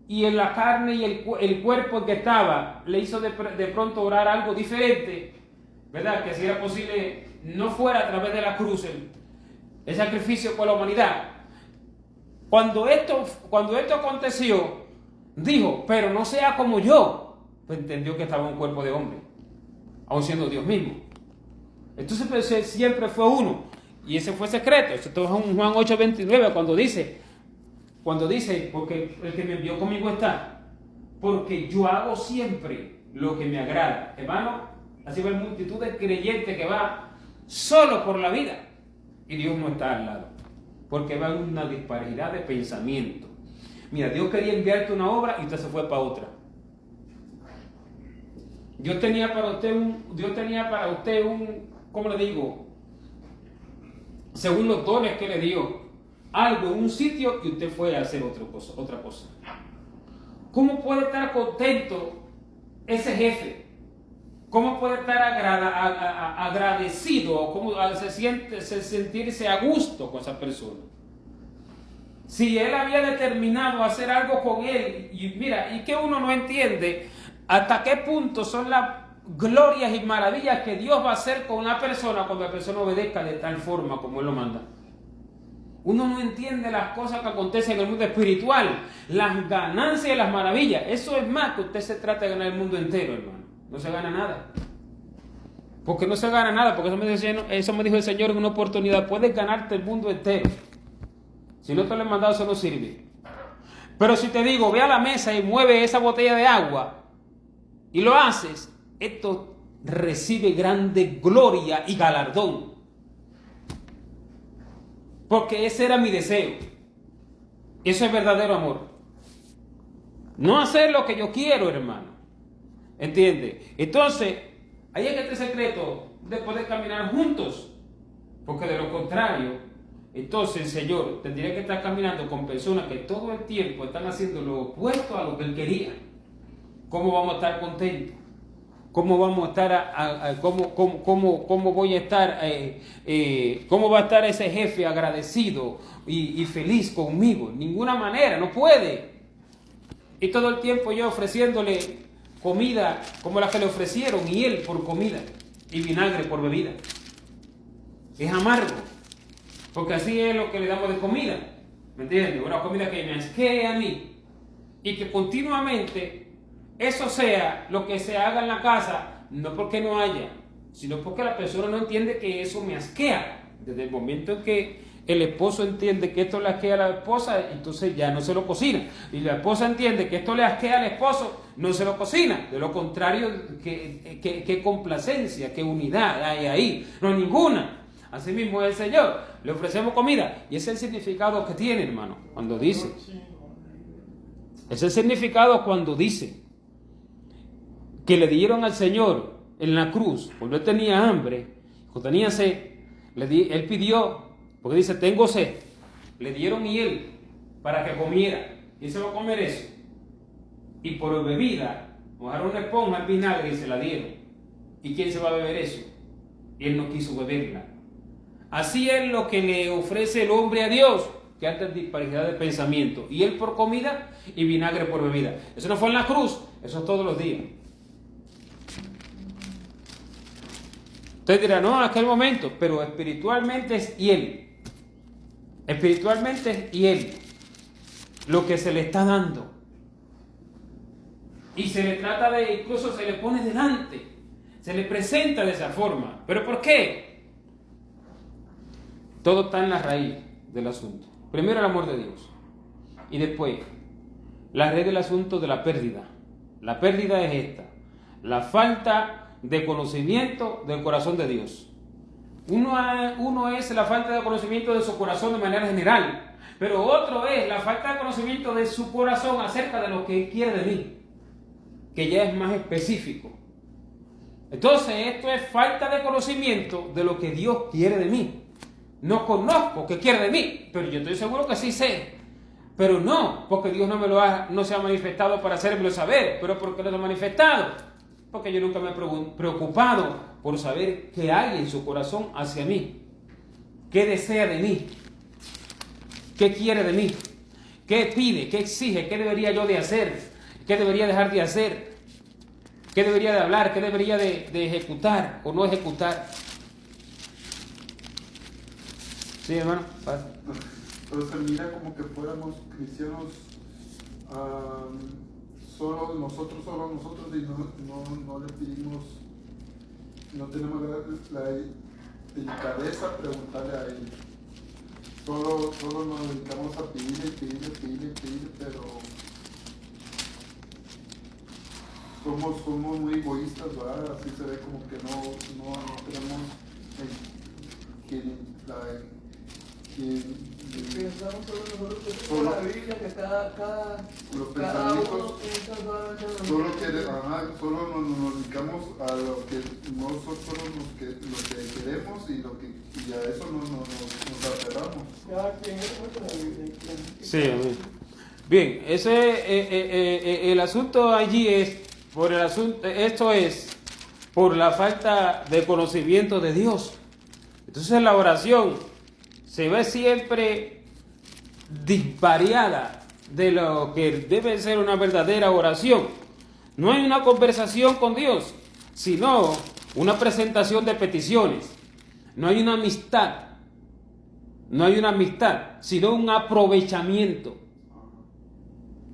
y en la carne y el cuerpo en que estaba, le hizo de pronto orar algo diferente, ¿verdad? Que si era posible, no fuera a través de la cruz el sacrificio por la humanidad. Cuando esto aconteció, dijo, pero no sea como yo. Pues entendió que estaba en un cuerpo de hombre, aun siendo Dios mismo. Entonces pues, siempre fue uno. Y ese fue secreto. Esto es en Juan 8:29 cuando dice, porque el que me envió conmigo está. Porque yo hago siempre lo que me agrada. Hermano, así va multitud de creyentes que va solo por la vida. Y Dios no está al lado. Porque va en una disparidad de pensamiento. Mira, Dios quería enviarte una obra y usted se fue para otra. Dios tenía para usted un, ¿cómo le digo? Según los dones que le dio, algo en un sitio y usted fue a hacer otra cosa. ¿Cómo puede estar contento ese jefe? ¿Cómo puede estar agradecido? ¿Cómo sentirse a gusto con esa persona? Si él había determinado hacer algo con él, y mira, y que uno no entiende hasta qué punto son las glorias y maravillas que Dios va a hacer con una persona cuando la persona obedezca de tal forma como Él lo manda. Uno no entiende las cosas que acontecen en el mundo espiritual, las ganancias y las maravillas. Eso es más que usted se trata de ganar el mundo entero, hermano. No se gana nada. Porque no se gana nada, porque eso me dijo el Señor en una oportunidad. Puedes ganarte el mundo entero. Si no te lo he mandado, eso no sirve. Pero si te digo, ve a la mesa y mueve esa botella de agua, y lo haces, esto recibe grande gloria y galardón. Porque ese era mi deseo. Eso es verdadero amor. No hacer lo que yo quiero, hermano. ¿Entiende? Entonces, ahí es que está el secreto de poder caminar juntos. Porque de lo contrario, entonces el Señor tendría que estar caminando con personas que todo el tiempo están haciendo lo opuesto a lo que Él quería. ¿Cómo vamos a estar contentos? ¿Cómo vamos a estar, cómo voy a estar, cómo va a estar ese jefe agradecido y feliz conmigo? De ninguna manera, no puede. Y todo el tiempo yo ofreciéndole comida como la que le ofrecieron, y él por comida y vinagre por bebida. Es amargo, porque así es lo que le damos de comida, ¿me entiendes? Una comida que me asquee a mí, y que continuamente eso sea lo que se haga en la casa, no porque no haya, sino porque la persona no entiende que eso me asquea. Desde el momento en que el esposo entiende que esto le asquea a la esposa, entonces ya no se lo cocina. Y la esposa entiende que esto le asquea al esposo, no se lo cocina. De lo contrario, qué complacencia, qué unidad hay ahí. No hay ninguna. Así mismo es el Señor. Le ofrecemos comida. Y ese es el significado que tiene, hermano, cuando dice. Ese es el significado cuando dice que le dieron al Señor en la cruz, cuando él tenía hambre, cuando tenía sed, él pidió, porque dice, tengo sed, le dieron hiel para que comiera, y se va a comer eso, y por bebida, mojaron una esponja en vinagre y se la dieron, ¿y quién se va a beber eso? Y él no quiso beberla. Así es lo que le ofrece el hombre a Dios, que anda en disparidad de pensamiento, y él por comida y vinagre por bebida. Eso no fue en la cruz, eso es todos los días. Usted dirá, no, en aquel momento, pero espiritualmente es hiel. Espiritualmente es hiel lo que se le está dando. Y se le trata de, incluso se le pone delante, se le presenta de esa forma. ¿Pero por qué? Todo está en la raíz del asunto. Primero el amor de Dios. Y después, la raíz del asunto de la pérdida. La pérdida es esta: la falta de conocimiento del corazón de Dios. Uno es la falta de conocimiento de su corazón de manera general, pero otro es la falta de conocimiento de su corazón acerca de lo que quiere de mí, que ya es más específico. Entonces esto es falta de conocimiento de lo que Dios quiere de mí. No conozco qué quiere de mí, pero yo estoy seguro que sí sé. Pero no, porque Dios no se ha manifestado para hacérmelo saber, pero porque lo ha manifestado. Porque yo nunca me he preocupado por saber qué hay en su corazón hacia mí. ¿Qué desea de mí? ¿Qué quiere de mí? ¿Qué pide? ¿Qué exige? ¿Qué debería yo de hacer? ¿Qué debería dejar de hacer? ¿Qué debería de hablar? ¿Qué debería de ejecutar o no ejecutar? Sí, hermano. Pero se mira como que fuéramos cristianos solo nosotros y no le pedimos, no tenemos la delicadeza a preguntarle a él. Solo nos dedicamos a pedirle, pero somos muy egoístas, ¿verdad? Así se ve como que no tenemos pensamos solo nosotros, la Biblia, que cada los cada uno pensamientos, piensa solamente en lo solo nos dedicamos a lo que nosotros lo que queremos y a eso nos aferramos. Cada quien es como la Biblia. Sí, amén. Bien, el asunto allí es esto es por la falta de conocimiento de Dios. Entonces la oración se ve siempre disvariada de lo que debe ser una verdadera oración. No hay una conversación con Dios, sino una presentación de peticiones. No hay una amistad, sino un aprovechamiento.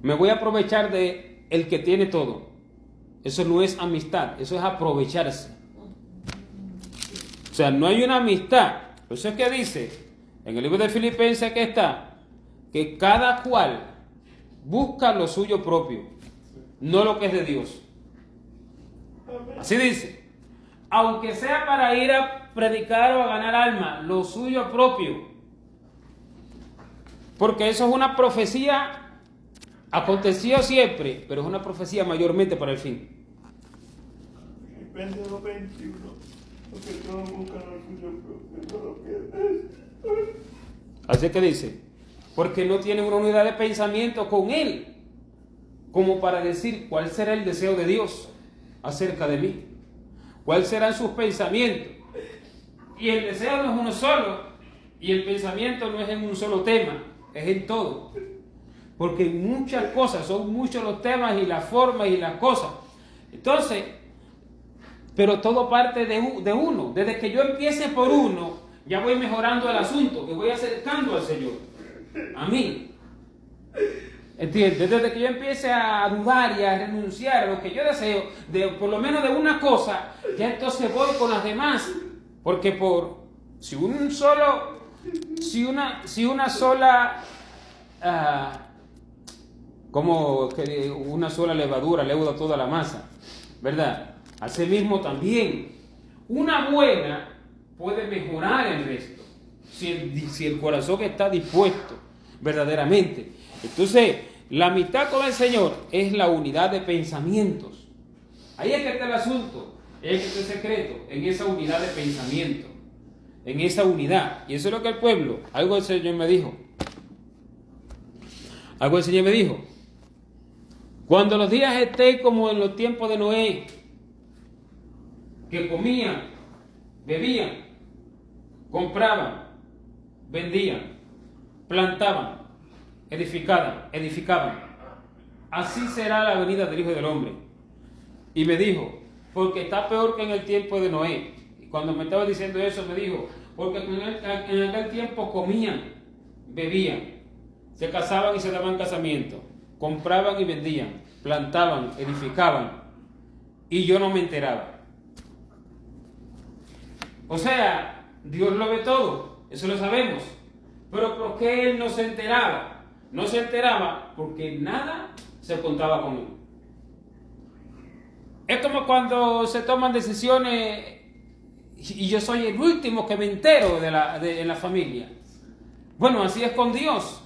Me voy a aprovechar de el que tiene todo. Eso no es amistad, eso es aprovecharse. O sea, no hay una amistad. Por eso es que dice en el libro de Filipenses que está, que cada cual busca lo suyo propio, no lo que es de Dios. Así dice. Aunque sea para ir a predicar o a ganar alma, lo suyo propio. Porque eso es una profecía, aconteció siempre, pero es una profecía mayormente para el fin. Filipenses 21, porque todos buscan lo suyo propio, no lo pierdes. Así que dice, porque no tienen una unidad de pensamiento con Él, como para decir cuál será el deseo de Dios acerca de mí, cuáles serán sus pensamientos. Y el deseo no es uno solo, y el pensamiento no es en un solo tema, es en todo. Porque muchas cosas, son muchos los temas y las formas y las cosas. Entonces, pero todo parte de uno. Desde que yo empiece por uno, ya voy mejorando el asunto, que voy acercando al Señor. A mí. ¿Entiendes? Desde que yo empiece a dudar y a renunciar a lo que yo deseo, por lo menos de una cosa, ya entonces voy con las demás. Porque si una sola, como que una sola levadura leuda toda la masa, ¿verdad? Asimismo también, una buena puede mejorar el resto, si el corazón está dispuesto verdaderamente. Entonces, la amistad con el Señor es la unidad de pensamientos. Ahí es que está el asunto, es que está el secreto, en esa unidad de pensamiento, en esa unidad. Y eso es lo que el pueblo, algo el Señor me dijo, cuando los días estén como en los tiempos de Noé, que comían, bebían, compraban, vendían, plantaban, edificaban. Así será la venida del Hijo del Hombre. Y me dijo, porque está peor que en el tiempo de Noé. Y cuando me estaba diciendo eso, me dijo, porque en aquel tiempo comían, bebían, se casaban y se daban casamiento, compraban y vendían, plantaban, edificaban, y yo no me enteraba. O sea, Dios lo ve todo, eso lo sabemos. Pero ¿por qué Él no se enteraba? No se enteraba porque nada se contaba con Él. Es como cuando se toman decisiones y yo soy el último que me entero en la familia. Bueno, así es con Dios.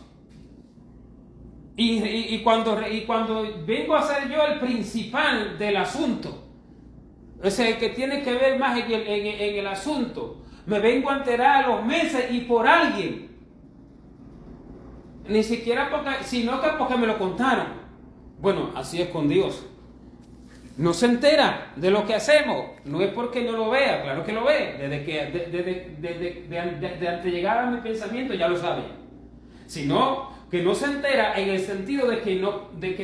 Y cuando vengo a ser yo el principal del asunto, o sea, el que tiene que ver más en el asunto, me vengo a enterar a los meses y por alguien. Ni siquiera sino que porque me lo contaron. Bueno, así es con Dios. No se entera de lo que hacemos. No es porque no lo vea, claro que lo ve. Desde antes de llegar a mi pensamiento ya lo sabe. Sino que no se entera en el sentido de que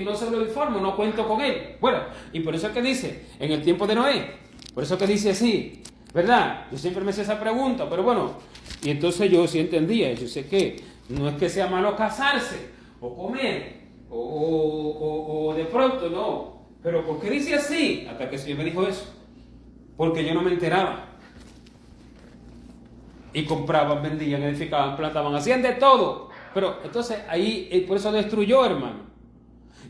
no se lo informo, no cuento con él. Bueno, y por eso es que dice, en el tiempo de Noé, por eso es que dice así, ¿verdad? Yo siempre me hice esa pregunta, pero bueno, y entonces yo sí entendía, yo sé que no es que sea malo casarse, o comer, o de pronto, no. Pero ¿por qué dice así? Hasta que el Señor me dijo eso. Porque yo no me enteraba. Y compraban, vendían, edificaban, plantaban, hacían de todo. Pero entonces ahí, por eso destruyó, hermano.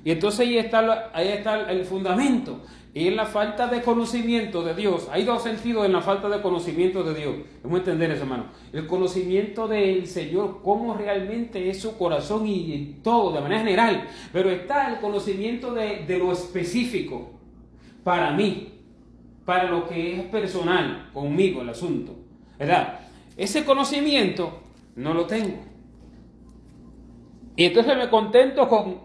Y entonces ahí está el fundamento. Y en la falta de conocimiento de Dios. Hay dos sentidos en la falta de conocimiento de Dios. Vamos a entender eso, hermano. El conocimiento del Señor, cómo realmente es su corazón y todo, de manera general. Pero está el conocimiento de lo específico para mí, para lo que es personal, conmigo el asunto, ¿verdad? Ese conocimiento no lo tengo. Y entonces me contento con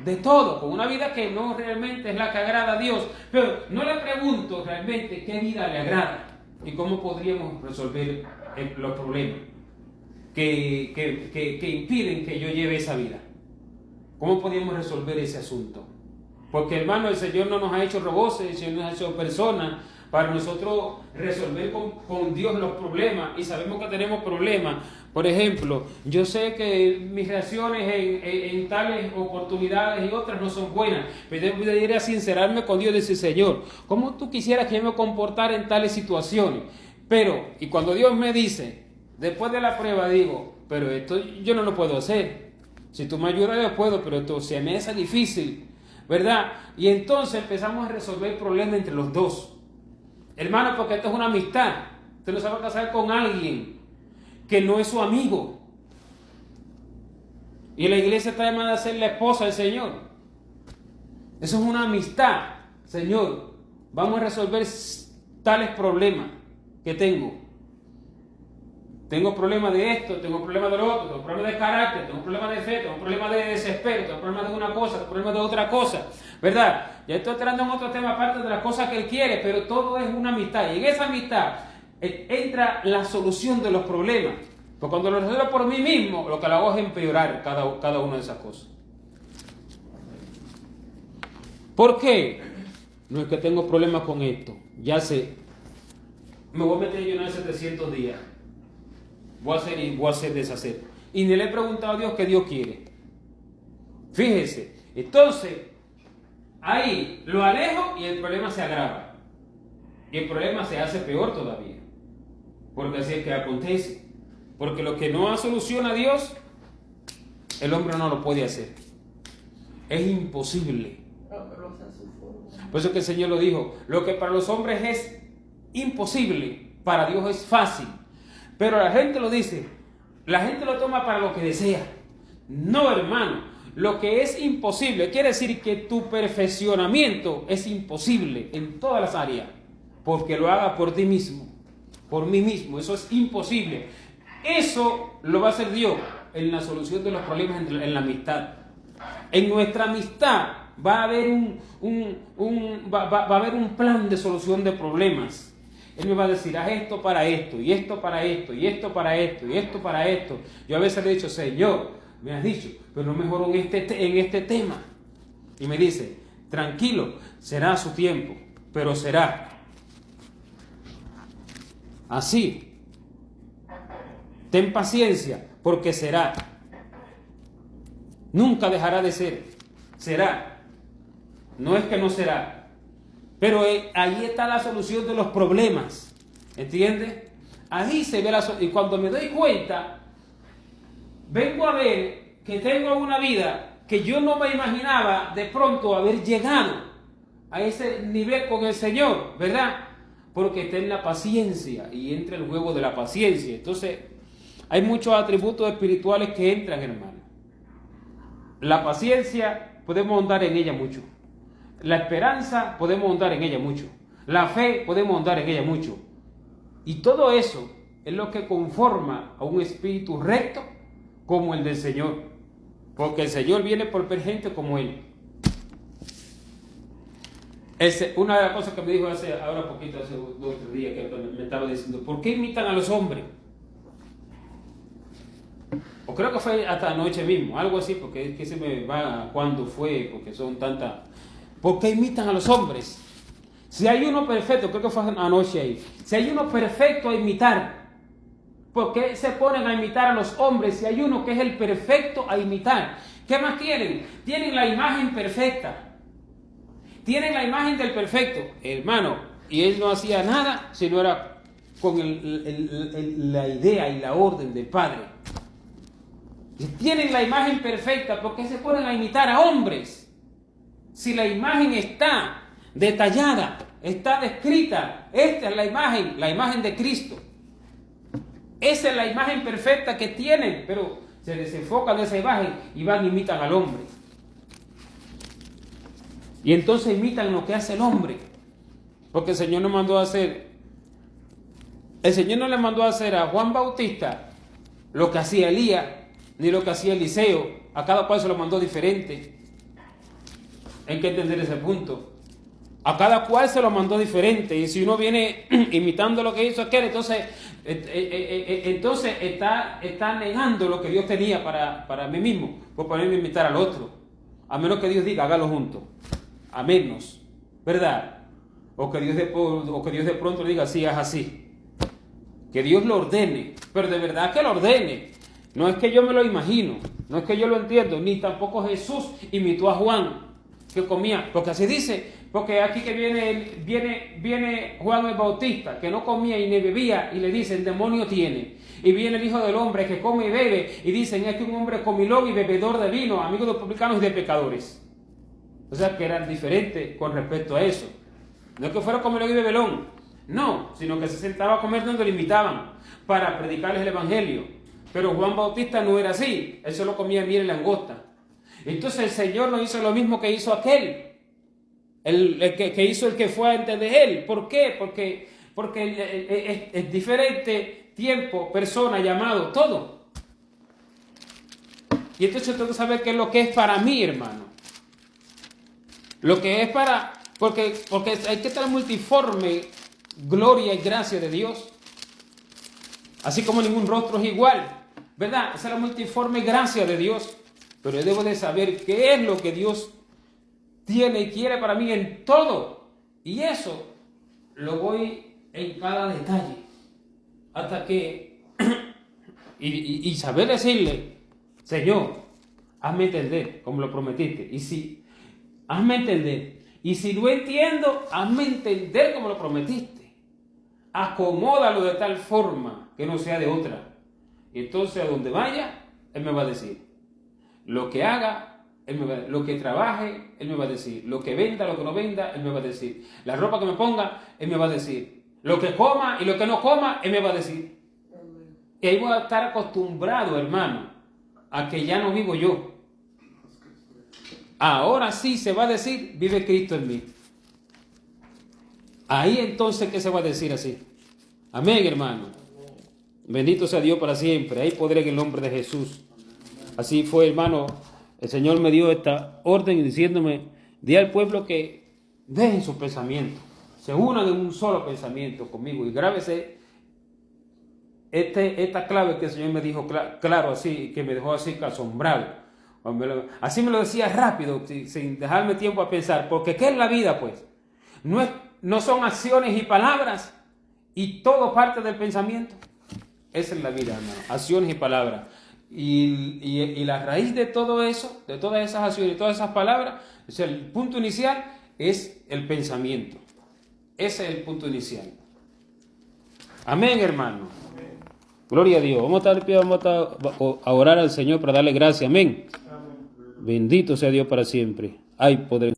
de todo, con una vida que no realmente es la que agrada a Dios, pero no le pregunto realmente qué vida le agrada y cómo podríamos resolver los problemas que impiden que yo lleve esa vida. ¿Cómo podríamos resolver ese asunto? Porque, hermano, el Señor no nos ha hecho robots, el Señor nos ha hecho personas para nosotros resolver con Dios los problemas, y sabemos que tenemos problemas. Por ejemplo, yo sé que mis reacciones en tales oportunidades y otras no son buenas, pero yo debería sincerarme con Dios y decir, Señor, ¿cómo tú quisieras que yo me comportara en tales situaciones? Pero, y cuando Dios me dice, después de la prueba digo, pero esto yo no lo puedo hacer. Si tú me ayudas yo puedo, pero esto se me hace difícil. ¿verdad? Y entonces empezamos a resolver problemas entre los dos. Hermano, porque esto es una amistad. Usted no se va a casar con alguien que no es su amigo. Y la iglesia está llamada a ser la esposa del Señor. Eso es una amistad. Señor, vamos a resolver tales problemas que tengo. Tengo problemas de esto, tengo problemas de lo otro, tengo problemas de carácter, tengo problemas de fe, tengo problemas de desespero, tengo problemas de una cosa, tengo problemas de otra cosa, ¿verdad? Ya estoy entrando en otro tema aparte de las cosas que Él quiere, pero todo es una amistad. Y en esa amistad entra la solución de los problemas. Porque cuando lo resuelvo por mí mismo, lo que lo hago es empeorar cada una de esas cosas. ¿Por qué? No es que tengo problemas con esto, ya sé. Me voy a meter yo en 700 días. Voy a hacer y voy a hacer deshacer. Y ni le he preguntado a Dios qué Dios quiere. Fíjese. Entonces, ahí lo alejo y el problema se agrava. Y el problema se hace peor todavía. Porque así es que acontece. Porque lo que no soluciona a Dios, el hombre no lo puede hacer. Es imposible. Por eso que el Señor lo dijo. Lo que para los hombres es imposible, para Dios es fácil. Pero la gente lo dice, la gente lo toma para lo que desea. No, hermano, lo que es imposible quiere decir que tu perfeccionamiento es imposible en todas las áreas, porque lo haga por ti mismo, por mí mismo. Eso es imposible. Eso lo va a hacer Dios en la solución de los problemas en la amistad. En nuestra amistad va a haber va a haber un plan de solución de problemas. Él me va a decir, haz esto para esto, y esto para esto, y esto para esto, y esto para esto. Yo a veces le he dicho, Señor, me has dicho, pero no mejoró en este tema. Y me dice, tranquilo, será a su tiempo, pero será. Así. Ten paciencia, porque será. Nunca dejará de ser. Será. No es que no será. Pero ahí está la solución de los problemas. ¿Entiendes? Ahí se ve la solución. Y cuando me doy cuenta, vengo a ver que tengo una vida que yo no me imaginaba de pronto haber llegado a ese nivel con el Señor, ¿verdad? Porque está en la paciencia y entra el juego de la paciencia. Entonces, hay muchos atributos espirituales que entran, hermano. La paciencia, podemos andar en ella mucho. La esperanza, podemos andar en ella mucho. La fe, podemos andar en ella mucho. Y todo eso es lo que conforma a un espíritu recto como el del Señor. Porque el Señor viene por ver gente como Él. Una de las cosas que me dijo hace 2 o 3 días, que me estaba diciendo, ¿por qué imitan a los hombres? O creo que fue hasta anoche mismo, algo así, porque es que se me va cuándo fue, porque son tantas. ¿Por qué imitan a los hombres? Si hay uno perfecto, creo que fue anoche ahí. Si hay uno perfecto a imitar, ¿por qué se ponen a imitar a los hombres si hay uno que es el perfecto a imitar? ¿Qué más tienen? Tienen la imagen perfecta. Tienen la imagen del perfecto, hermano. Y él no hacía nada si no era con la idea y la orden del Padre. Tienen la imagen perfecta, ¿por qué se ponen a imitar a hombres? Si la imagen está detallada, está descrita, esta es la imagen de Cristo. Esa es la imagen perfecta que tienen, pero se desenfocan de esa imagen y van y imitan al hombre. Y entonces imitan lo que hace el hombre. Porque el Señor no mandó a hacer, el Señor no le mandó a hacer a Juan Bautista lo que hacía Elías, ni lo que hacía Eliseo. A cada cual se lo mandó diferente. Hay que entender ese punto. A cada cual se lo mandó diferente. Y si uno viene imitando lo que hizo aquel, entonces está negando lo que Dios tenía para mí mismo, por ponerme a imitar al otro. A menos que Dios diga, hágalo juntos. A menos, ¿verdad? O que Dios de pronto diga, sí, haz así. Que Dios lo ordene, pero de verdad que lo ordene. No es que yo me lo imagino, no es que yo lo entiendo, ni tampoco Jesús imitó a Juan, que comía, porque así dice, porque aquí que viene Juan el Bautista, que no comía y ni bebía, y le dicen, demonio tiene. Y viene el Hijo del Hombre que come y bebe, y dicen, es que un hombre comilón y bebedor de vino, amigo de publicanos y de pecadores. O sea que eran diferentes con respecto a eso. No es que fuera como el Belón, no, sino que se sentaba a comer donde le invitaban para predicarles el evangelio. Pero Juan Bautista no era así, él solo comía miel y langosta. Entonces el Señor no hizo lo mismo que hizo aquel, que hizo el que fue antes de él. ¿Por qué? Porque es diferente tiempo, persona, llamado, todo. Y entonces tengo que saber qué es lo que es para mí, hermano. Lo que es para... Porque hay que estar multiforme gloria y gracia de Dios. Así como ningún rostro es igual, ¿verdad? Esa es la multiforme gracia de Dios. Pero yo debo de saber qué es lo que Dios tiene y quiere para mí en todo. Y eso lo voy en cada detalle. Hasta que... y saber decirle, Señor, hazme entender como lo prometiste. Hazme entender. Y si no entiendo, hazme entender como lo prometiste. Acomódalo de tal forma que no sea de otra. Y entonces a donde vaya, Él me va a decir. Lo que haga, Él me va a decir. Lo que trabaje, Él me va a decir. Lo que venda, lo que no venda, Él me va a decir. La ropa que me ponga, Él me va a decir. Lo que coma y lo que no coma, Él me va a decir. Y ahí voy a estar acostumbrado, hermano, a que ya no vivo yo. Ahora sí se va a decir, vive Cristo en mí. Ahí entonces, ¿qué se va a decir así? Amén, hermano. Bendito sea Dios para siempre. Ahí podré en el nombre de Jesús. Así fue, hermano. El Señor me dio esta orden diciéndome, di al pueblo que dejen su pensamiento. Se unan en un solo pensamiento conmigo y grábese esta clave que el Señor me dijo claro así, que me dejó así asombrado. Así me lo decía rápido, sin dejarme tiempo a pensar, porque ¿qué es la vida pues? No son acciones y palabras y todo parte del pensamiento. Esa es la vida, hermano, acciones y palabras. Y la raíz de todo eso, de todas esas acciones y todas esas palabras, o sea, el punto inicial es el pensamiento. Ese es el punto inicial. Amén, hermano. Gloria a Dios. Vamos a estar de pie, vamos a orar al Señor para darle gracias. Amén. Bendito sea Dios para siempre. Hay poder.